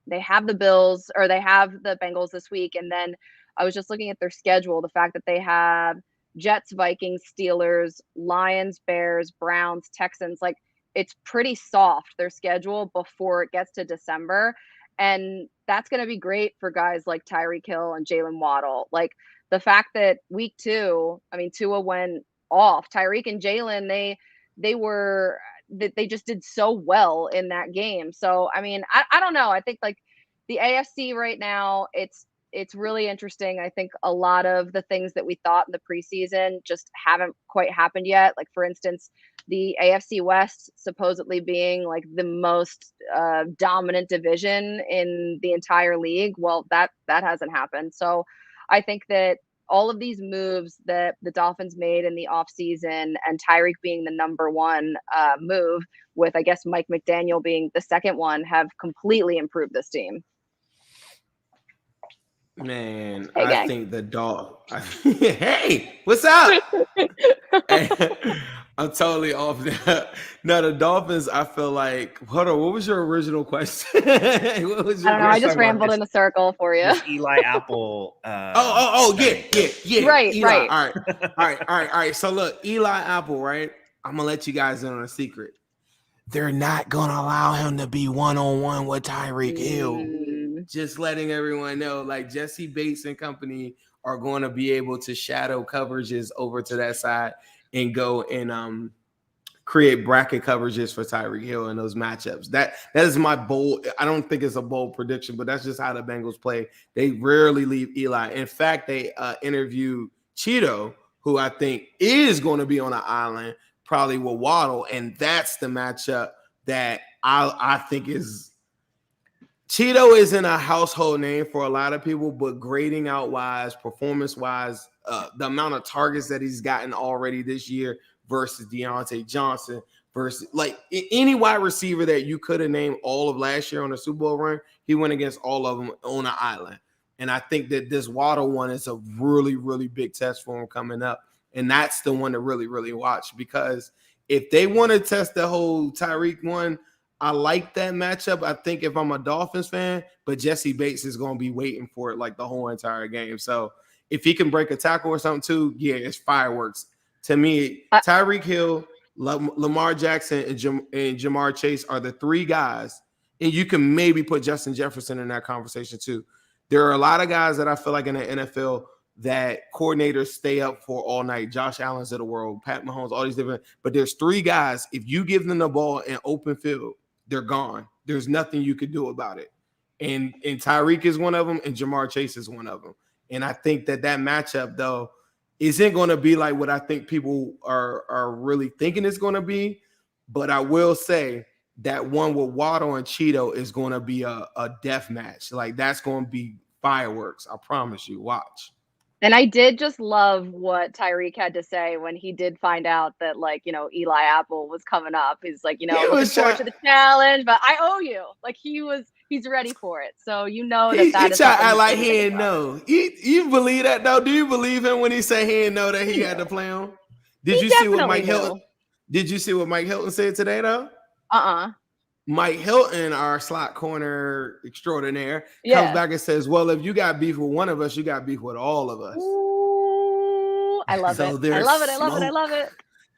they have the Bills or they have the Bengals this week. And then I was just looking at their schedule, the fact that they have Jets, Vikings, Steelers, Lions, Bears, Browns, Texans, like it's pretty soft, their schedule, before it gets to December. And that's going to be great for guys like Tyreek Hill and Jalen Waddle. Like the fact that week 2, I mean, Tua went off. Tyreek and Jalen, they just did so well in that game. So, I mean, I don't know. I think like the AFC right now, it's really interesting. I think a lot of the things that we thought in the preseason just haven't quite happened yet. Like, for instance, the AFC West supposedly being like the most dominant division in the entire league. Well, that hasn't happened. So I think that all of these moves that the Dolphins made in the offseason, and Tyreek being the number 1 move, with I guess Mike McDaniel being the second one, have completely improved this team. Man, I think the dog. Hey, what's up? I'm totally off that. No, the Dolphins, I feel like, hold on, what was your original question? What was I your don't know. I We're just talking about rambled in a circle for you. this Eli Apple. Yeah. Right, Eli. right. All right. So look, Eli Apple, right? I'm gonna let you guys in on a secret. They're not gonna allow him to be one-on-one with Tyreek Hill. Just letting everyone know, like Jesse Bates and company are going to be able to shadow coverages over to that side and go and create bracket coverages for Tyreek Hill in those matchups. That is my bold. I don't think it's a bold prediction, but that's just how the Bengals play. They rarely leave Eli. In fact, they interviewed Cheeto, who I think is going to be on an island, probably with Waddle, and that's the matchup that I think is. Cheeto isn't a household name for a lot of people, but grading out wise, performance wise, the amount of targets that he's gotten already this year versus Deontay Johnson versus like any wide receiver that you could have named all of last year on the Super Bowl run, he went against all of them on an island. And I think that this Waddle one is a really, really big test for him coming up. And that's the one to really, really watch, because if they want to test the whole Tyreek one, I like that matchup. I think if I'm a Dolphins fan, but Jesse Bates is going to be waiting for it like the whole entire game. So if he can break a tackle or something too, yeah, it's fireworks. To me, Tyreek Hill, Lamar Jackson, and Jamar Chase are the three guys. And you can maybe put Justin Jefferson in that conversation too. There are a lot of guys that I feel like in the NFL that coordinators stay up for all night. Josh Allen's of the world, Pat Mahomes, all these different. But there's three guys, if you give them the ball in open field, they're gone. There's nothing you could do about it. And Tyreek is one of them, and Jamar Chase is one of them. And I think that matchup, though, isn't going to be like what I think people are really thinking it's going to be. But I will say that one with Waddle and Cheeto is going to be a death match. Like, that's going to be fireworks. I promise you. Watch. And I did just love what Tyreek had to say when he did find out that, like, you know, Eli Apple was coming up. He's like, you know, looking forward to the challenge, but I owe you. Like, he's ready for it. So you know that he is tried to act like he didn't know. You believe that though? Do you believe him when he said he didn't know that he had to play him? Did you see what Mike Hilton? Did you see what Mike Hilton said today though? Mike Hilton, our slot corner extraordinaire, comes back and says, well, if you got beef with one of us, you got beef with all of us. Ooh, I love it. I love it.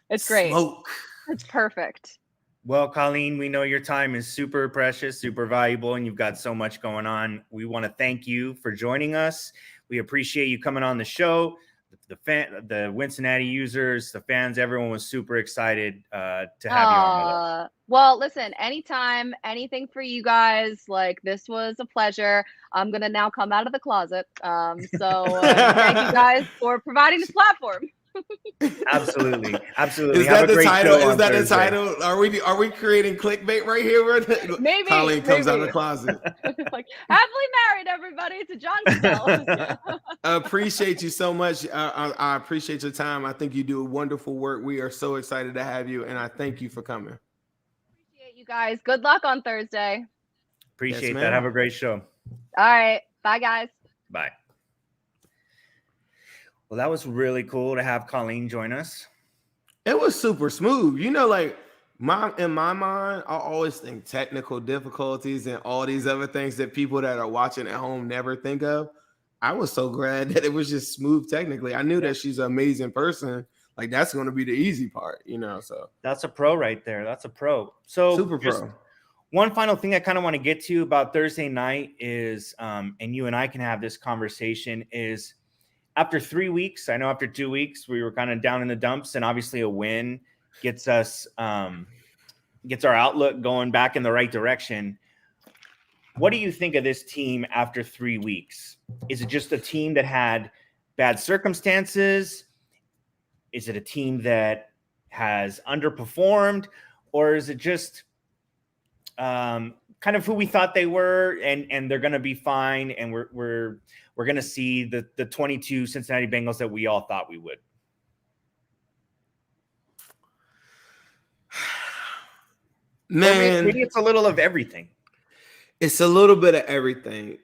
It's great. Smoke. It's perfect. Well, Colleen, we know your time is super precious, super valuable, and you've got so much going on. We want to thank you for joining us. We appreciate you coming on the show. The Wincinnati users, the fans, everyone was super excited to have you on with us. Well, listen, anytime, anything for you guys. Like, this was a pleasure. I'm going to now come out of the closet. Thank you guys for providing this platform. Absolutely. Is that the title? Is that the title? Are we creating clickbait right here? Maybe. Colleen comes out of the closet. Like, happily married, everybody, to John Goodell. I appreciate you so much. I appreciate your time. I think you do wonderful work. We are so excited to have you, and I thank you for coming. Appreciate you guys. Good luck on Thursday. Appreciate that. Have a great show. All right. Bye, guys. Bye. Well, that was really cool to have Colleen join us. It was super smooth. You know, like in my mind, I always think technical difficulties and all these other things that people that are watching at home never think of. I was so glad that it was just smooth technically. I knew that she's an amazing person. Like, that's going to be the easy part, you know. So that's a pro right there. That's a pro. So super pro. One final thing I kind of want to get to about Thursday night is, and you and I can have this conversation, is after 3 weeks, I know after 2 weeks, we were kind of down in the dumps, and obviously a win gets us, gets our outlook going back in the right direction. What do you think of this team after 3 weeks? Is it just a team that had bad circumstances? Is it a team that has underperformed? Or is it just kind of who we thought they were, and they're going to be fine, and we're going to see the 22 Cincinnati Bengals that we all thought we would? Man, maybe it's a little of everything. It's a little bit of everything.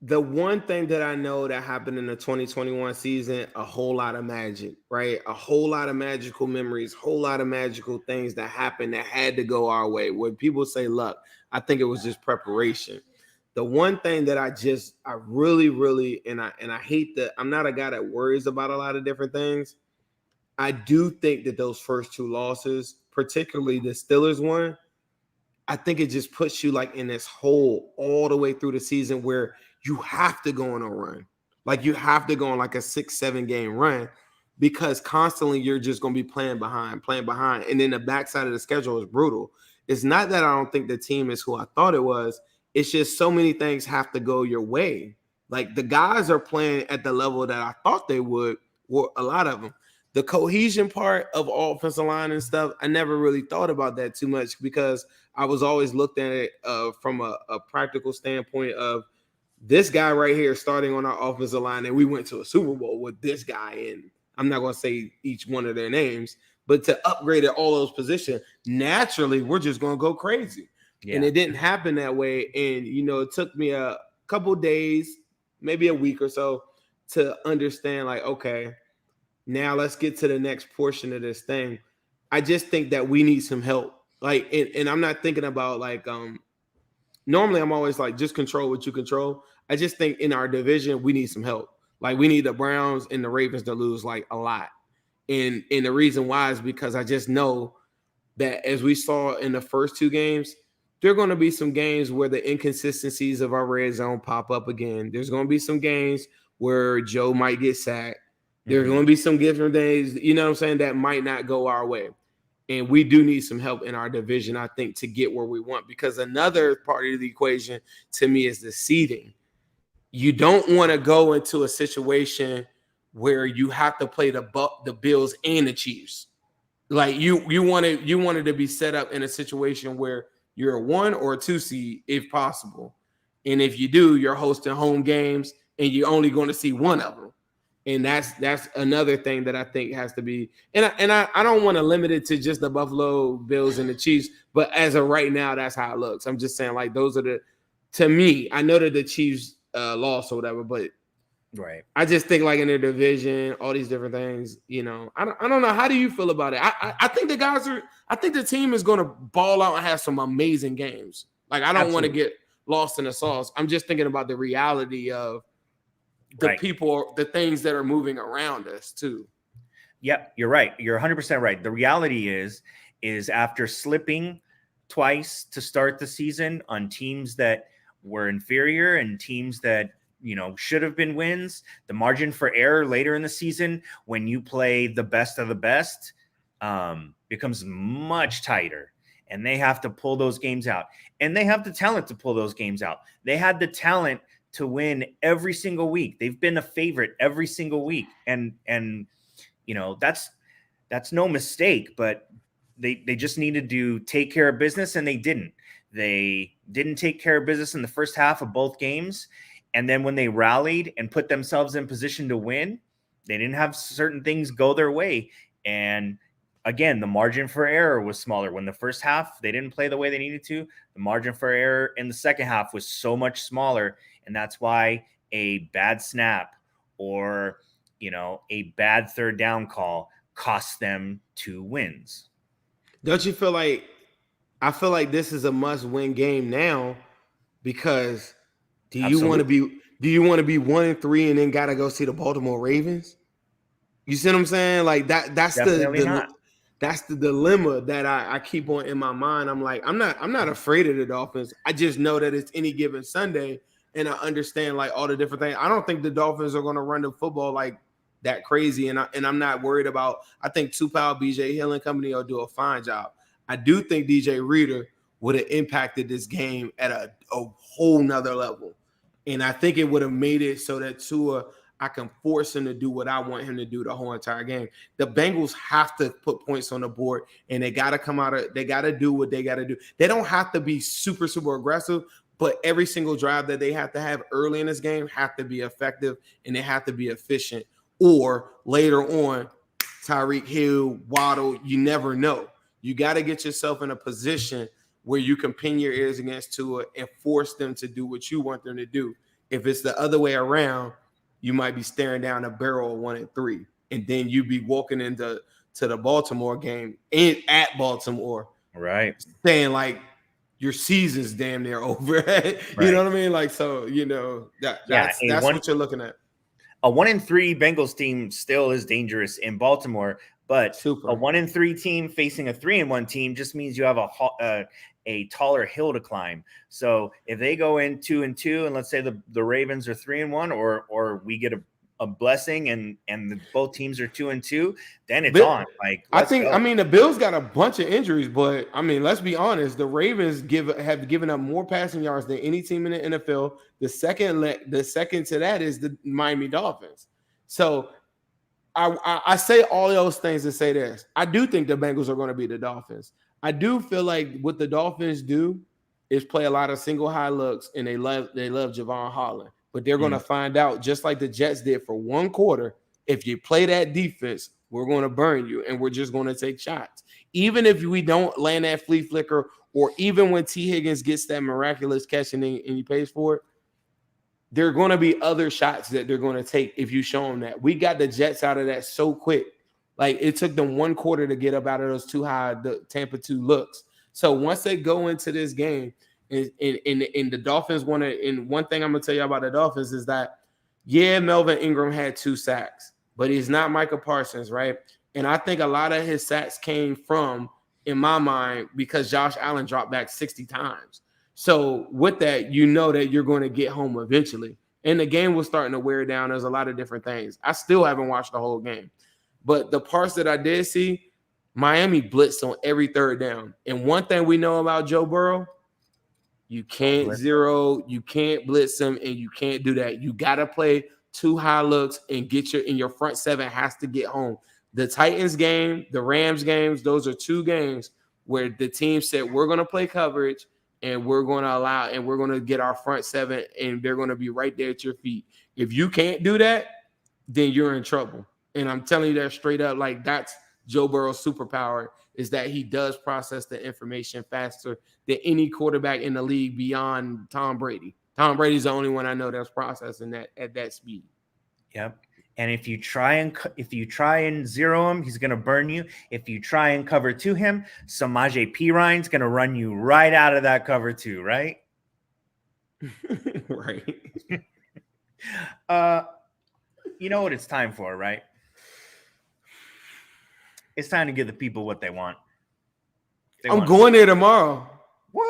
The one thing that I know that happened in the 2021 season, a whole lot of magic, right? A whole lot of magical memories, whole lot of magical things that happened that had to go our way. When people say luck, I think it was just preparation. The one thing that I really, and I hate that I'm not a guy that worries about a lot of different things. I do think that those first two losses, particularly the Steelers one, I think it just puts you like in this hole all the way through the season where you have to go on a run. Like you have to go on like a 6-7 game run because constantly you're just going to be playing behind. And then the backside of the schedule is brutal. It's not that I don't think the team is who I thought it was. It's just so many things have to go your way. Like the guys are playing at the level that I thought they would, or a lot of them. The cohesion part of offensive line and stuff, I never really thought about that too much because I was always looked at it from a practical standpoint of this guy right here starting on our offensive line, and we went to a Super Bowl with this guy in. I'm not going to say each one of their names, but to upgrade at all those positions, naturally, we're just going to go crazy. Yeah. And it didn't happen that way. And, it took me a couple days, maybe a week or so to understand, like, okay, now let's get to the next portion of this thing. I just think that we need some help. Like, and I'm not thinking about like, normally I'm always like, just control what you control. I just think in our division, we need some help. Like we need the Browns and the Ravens to lose like a lot. And the reason why is because I just know that as we saw in the first two games, there are going to be some games where the inconsistencies of our red zone pop up again. There's going to be some games where Joe might get sacked. There's going to be some different days, that might not go our way. And we do need some help in our division, I think, to get where we want. Because another part of the equation to me is the seeding. You don't want to go into a situation where you have to play the Bills and the Chiefs. Like you wanted to be set up in a situation where you're a 1 or a 2 seed if possible. And if you do, you're hosting home games and you're only going to see one of them. And that's another thing that I think has to be. And I don't want to limit it to just the Buffalo Bills and the Chiefs, but as of right now, that's how it looks. I'm just saying, like, those are to me, I know that the Chiefs lost or whatever, but right. I just think like in their division, all these different things, I don't know. How do you feel about it? I think I think the team is going to ball out and have some amazing games. Like, I don't want to get lost in the sauce. I'm just thinking about the reality of the people, the things that are moving around us too. Yep, you're right. You're 100% right. The reality is after slipping twice to start the season on teams that were inferior and teams that, should have been wins, the margin for error later in the season when you play the best of the best becomes much tighter. And they have to pull those games out. And they have the talent to pull those games out. They had the talent to win every single week. They've been a favorite every single week. And that's no mistake, but they just needed to take care of business, and they didn't. They didn't take care of business in the first half of both games. And then when they rallied and put themselves in position to win, they didn't have certain things go their way. And again, the margin for error was smaller. When the first half, they didn't play the way they needed to, the margin for error in the second half was so much smaller. And that's why a bad snap or, a bad third down call cost them 2 wins. Don't you feel like, I feel like this is a must-win game now because do you want to be 1-3 and then got to go see the Baltimore Ravens? You see what I'm saying? Like that's the dilemma that I keep on in my mind. I'm like, I'm not afraid of the Dolphins. I just know that it's any given Sunday, and I understand like all the different things. I don't think the Dolphins are going to run the football like that crazy, and I'm not worried about. I think Tupou, BJ Hill, and company will do a fine job. I do think DJ Reader would have impacted this game at a whole nother level, and I think it would have made it so that Tua, I can force him to do what I want him to do the whole entire game. The Bengals have to put points on the board, and they got to come out of. They got to do what they got to do. They don't have to be super, super aggressive, but every single drive that they have to have early in this game have to be effective, and they have to be efficient. Or later on, Tyreek Hill, Waddle, you never know. You got to get yourself in a position where you can pin your ears against Tua and force them to do what you want them to do. If it's the other way around, you might be staring down a barrel of 1-3, and then you'd be walking into the Baltimore game at Baltimore, right? Saying like your season's damn near over. You know what I mean? Like, so that's what you're looking at. A 1-3 Bengals team still is dangerous in Baltimore, but a 1-3 team facing a 3-1 team just means you have a taller hill to climb. So if they go in 2-2, and let's say the Ravens are 3-1, or we get a blessing and both teams are 2-2, then it's on. Like, I mean, the Bills got a bunch of injuries, but I mean, let's be honest, the Ravens have given up more passing yards than any team in the NFL. The second to that is the Miami Dolphins. So I say all those things to say this. I do think the Bengals are going to beat the Dolphins. I do feel like what the Dolphins do is play a lot of single high looks, and they love Javon Holland. But they're going to find out, just like the Jets did for one quarter, if you play that defense, we're going to burn you, and we're just going to take shots. Even if we don't land that flea flicker, or even when T. Higgins gets that miraculous catch and he pays for it, there are going to be other shots that they're going to take if you show them that. We got the Jets out of that so quick. Like, it took them one quarter to get up out of those too high, the Tampa 2 looks. So once they go into this game, and the Dolphins want to, and one thing I'm going to tell you about the Dolphins is that, Melvin Ingram had 2 sacks, but he's not Micah Parsons, right? And I think a lot of his sacks came from, in my mind, because Josh Allen dropped back 60 times. So with that, you know that you're going to get home eventually. And the game was starting to wear down. There's a lot of different things. I still haven't watched the whole game. But the parts that I did see, Miami blitzed on every third down. And one thing we know about Joe Burrow, you can't you can't blitz him, and you can't do that. You got to play 2 high looks and your front 7 has to get home. The Titans game, the Rams games, those are 2 games where the team said, we're going to play coverage, and we're going to get our front 7, and they're going to be right there at your feet. If you can't do that, then you're in trouble. And I'm telling you that straight up, like, that's Joe Burrow's superpower, is that he does process the information faster than any quarterback in the league beyond Tom Brady. Tom Brady's the only one I know that's processing that at that speed. Yep. And if you try and zero him, he's going to burn you. If you try and cover to him, Samaje Perine's going to run you right out of that cover 2, right? Right. You know what it's time for, right? It's time to give the people what they want. I'm going there tomorrow. What?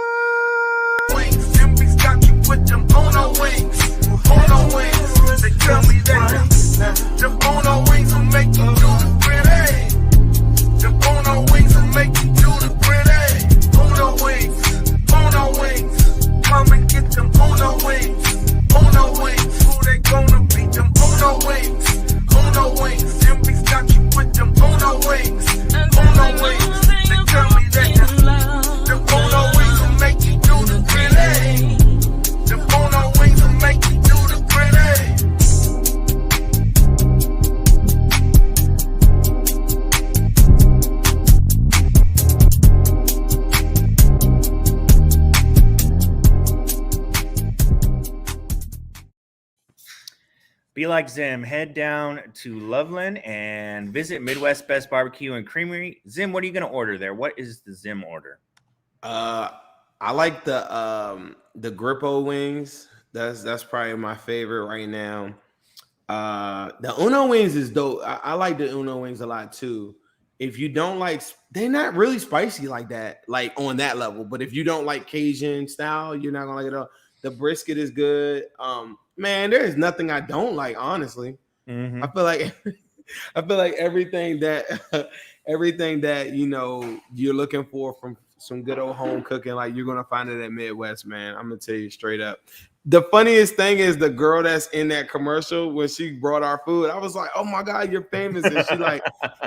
Wings, and we got you put them on our wings. On our wings. They tell me that them on our wings will make you do the pretty. Them on our wings will make you do the pretty. On our wings. On our wings. Come and get them on our wings. On our wings. Who they gonna beat them on our wings. On our wings. And we got you put them on our wings. On our wings. They tell me that them on our wings will make you do the pretty. Them on our wings will make you do the pretty. Be like Zim. Head down to Loveland and visit Midwest Best Barbecue and Creamery. Zim, what are you going to order there? What is the Zim order? I like the Grippo wings. That's probably my favorite right now. The Uno wings is dope. I like the Uno wings a lot too. If you don't like, they're not really spicy like that, like on that level. But if you don't like Cajun style, you're not gonna like it all. The brisket is good. Man, there is nothing I don't like, honestly. Mm-hmm. I feel like everything that you know you're looking for from some good old home cooking, like you're gonna find it at Midwest, man. I'm gonna tell you straight up. The funniest thing is the girl that's in that commercial when she brought our food. I was like, "Oh my God, you're famous!" And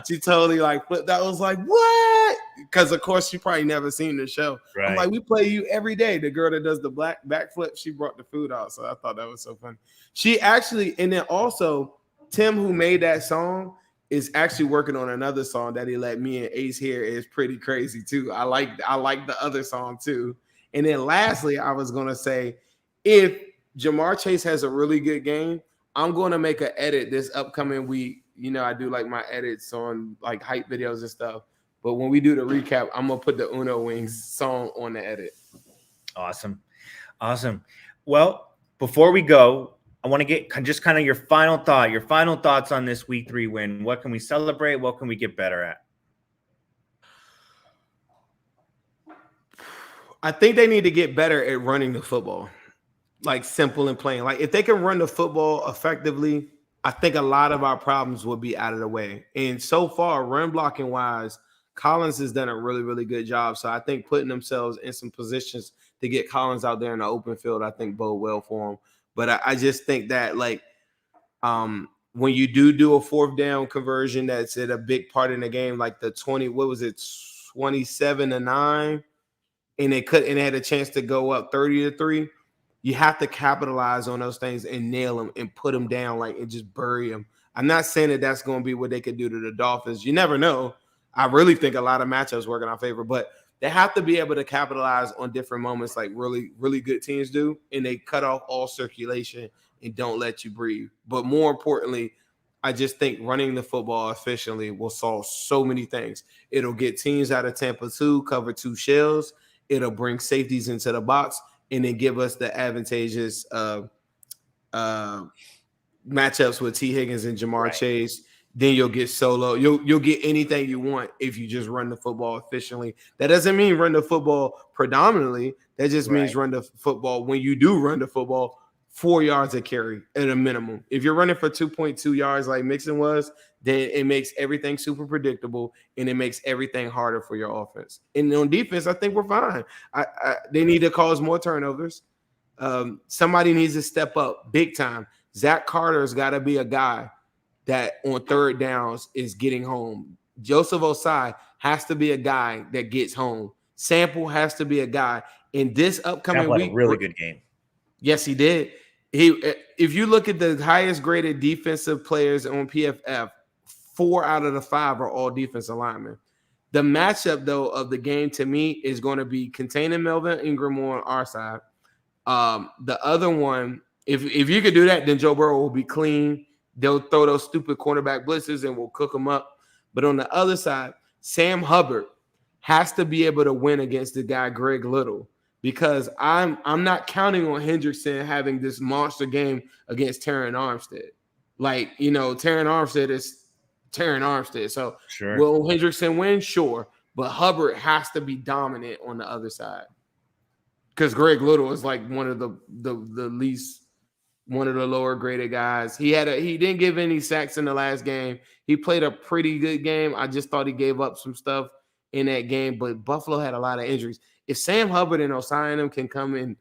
she totally like flipped. I was like, "What?" Because of course she probably never seen the show. Right. I'm like, "We play you every day." The girl that does the backflip, she brought the food out, so I thought that was so funny. She actually, and then also Tim, who made that song, is actually working on another song that he let me and Ace hear. Is pretty crazy too. I like the other song too. And then lastly, I was gonna say, if Jamar Chase has a really good game, I'm going to make an edit this upcoming week. You know, I do like my edits on like hype videos and stuff. But when we do the recap, I'm going to put the Uno Wings song on the edit. Awesome. Well, before we go, I want to get just kind of your final thoughts on this week 3 win. What can we celebrate? What can we get better at? I think they need to get better at running the football, like simple and plain. Like if they can run the football effectively, I think a lot of our problems will be out of the way. And so far, run blocking wise, Collins has done a really, really good job. So I think putting themselves in some positions to get Collins out there in the open field, I think bode well for him. But I just think that like when you do a fourth down conversion, that's at a big part in the game, like the 27-9, and they had a chance to go up 30-3. You have to capitalize on those things and nail them and put them down, like, and just bury them. I'm not saying that that's going to be what they could do to the Dolphins. You never know. I really think a lot of matchups work in our favor, but they have to be able to capitalize on different moments like really, really good teams do, and they cut off all circulation and don't let you breathe. But more importantly, I just think running the football efficiently will solve so many things. It'll get teams out of Tampa 2, cover 2 shells. It'll bring safeties into the box and then give us the advantageous matchups with T. Higgins and Jamar Chase. Then you'll get solo. You'll get anything you want if you just run the football efficiently. That doesn't mean run the football predominantly. That just means run the football. When you do run the football, 4 yards a carry at a minimum. If you're running for 2.2 yards like Mixon was, then it makes everything super predictable and it makes everything harder for your offense. And on defense, I think we're fine. They need to cause more turnovers. Somebody needs to step up big time. Zach Carter's got to be a guy that on third downs is getting home. Joseph Osai has to be a guy that gets home. Sample has to be a guy. In this upcoming week, a really good game. Yes, he did. If you look at the highest graded defensive players on PFF, 4 out of the 5 are all defensive linemen. The matchup, though, of the game to me is going to be containing Melvin Ingram on our side. The other one, if you could do that, then Joe Burrow will be clean. They'll throw those stupid cornerback blitzes and we'll cook them up. But on the other side, Sam Hubbard has to be able to win against the guy Greg Little, because I'm not counting on Hendrickson having this monster game against Terran Armstead. Like, you know, Terran Armstead is Terran Armstead. So will Hendrickson win? Sure. But Hubbard has to be dominant on the other side, because Greg Little is like one of the least, one of the lower graded guys. He didn't give any sacks in the last game. He played a pretty good game. I just thought he gave up some stuff in that game, but Buffalo had a lot of injuries. If Sam Hubbard and Osai and them can come in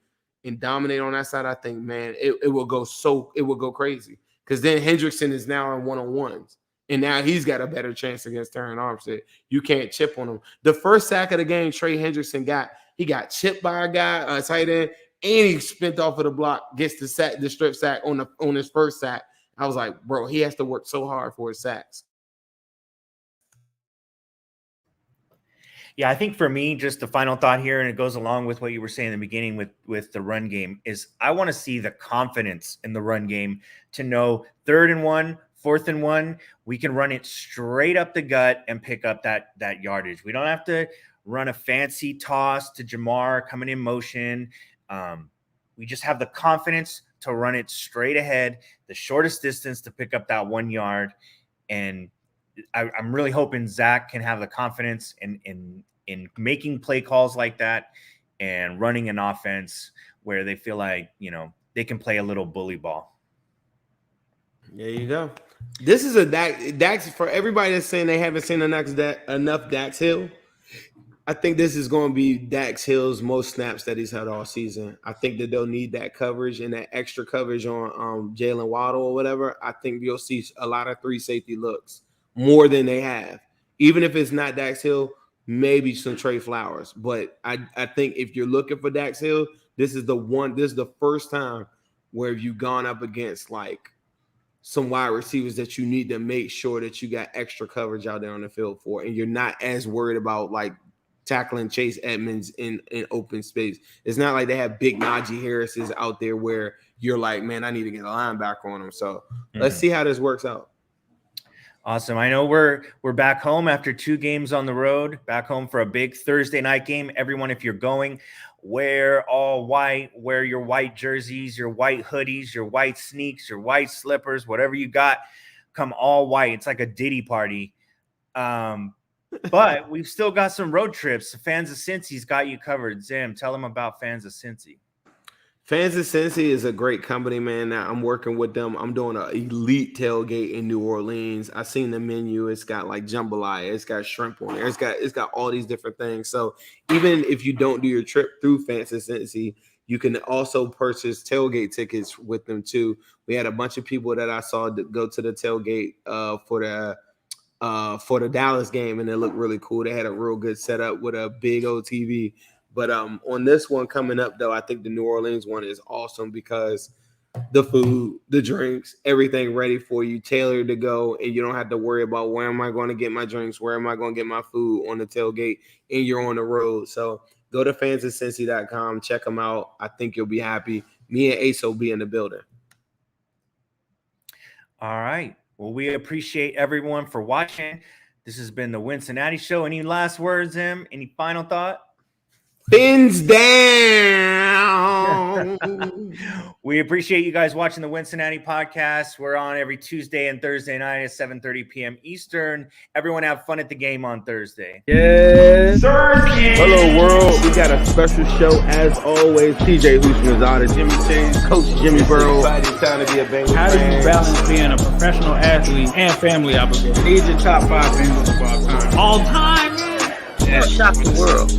and dominate on that side, I think, man, it will go crazy. Because then Hendrickson is now in one-on-ones, and now he's got a better chance against Terran Armstead. You can't chip on him. The first sack of the game, Trey Hendrickson got chipped by a guy, a tight end, and he spent off of the block, gets the strip sack on his first sack. I was like, bro, he has to work so hard for his sacks. Yeah, I think for me, just the final thought here, and it goes along with what you were saying in the beginning with the run game, is I want to see the confidence in the run game to know 3rd and 1, 4th and 1, we can run it straight up the gut and pick up that yardage. We don't have to run a fancy toss to Jamar coming in motion. We just have the confidence to run it straight ahead, the shortest distance to pick up that 1 yard. And I'm really hoping Zach can have the confidence in making play calls like that and running an offense where they feel like, you know, they can play a little bully ball. There you go. This is a Dax for everybody that's saying they haven't seen enough Dax Hill. I think this is going to be Dax Hill's most snaps that he's had all season. I think that they'll need that coverage and that extra coverage on Jalen Waddle or whatever. I think you'll see a lot of 3 safety looks, more than they have. Even if it's not Dax Hill, maybe some Trey Flowers. But I think if you're looking for Dax Hill, this is the first time where you've gone up against like some wide receivers that you need to make sure that you got extra coverage out there on the field for, and you're not as worried about like tackling Chase Edmonds in open space. It's not like they have big Najee Harris's out there where you're like, man, I need to get a linebacker on him. So let's see how this works out. Awesome. I know we're back home after 2 games on the road, back home for a big Thursday night game. Everyone, if you're going, wear all white, wear your white jerseys, your white hoodies, your white sneaks, your white slippers, whatever you got, come all white. It's like a Diddy party. But we've still got some road trips. Fans of Cincy's got you covered. Zim, tell them about Fans of Cincy. Fans of Cincy is a great company, man. Now I'm working with them. I'm doing an elite tailgate in New Orleans. I seen the menu. It's got like jambalaya. It's got shrimp on there. It's got all these different things. So even if you don't do your trip through Fans of Cincy, you can also purchase tailgate tickets with them too. We had a bunch of people that I saw go to the tailgate for the Dallas game, and it looked really cool. They had a real good setup with a big old TV. But on this one coming up, though, I think the New Orleans one is awesome because the food, the drinks, everything ready for you, tailored to go, and you don't have to worry about where am I going to get my drinks, where am I going to get my food on the tailgate, and you're on the road. So go to fansofcincy.com, check them out. I think you'll be happy. Me and Ace will be in the building. All right. Well, we appreciate everyone for watching. This has been the Wincinnati Show. Any last words, Zim? Any final thought? Fins down. We appreciate you guys watching the Wincinnati Podcast. We're on every Tuesday and Thursday night at 7:30 p.m. Eastern. Everyone have fun at the game on Thursday. Yes. Hello, world. We got a special show as always. TJ Houshmandzadeh, Jimmy Chase, Coach Jimmy Burrow. Time to be a Bengals How do you fan. balance being a professional athlete and family obligation? These are top 5 Bengals of all time. All time, man. Yeah. Shock the world.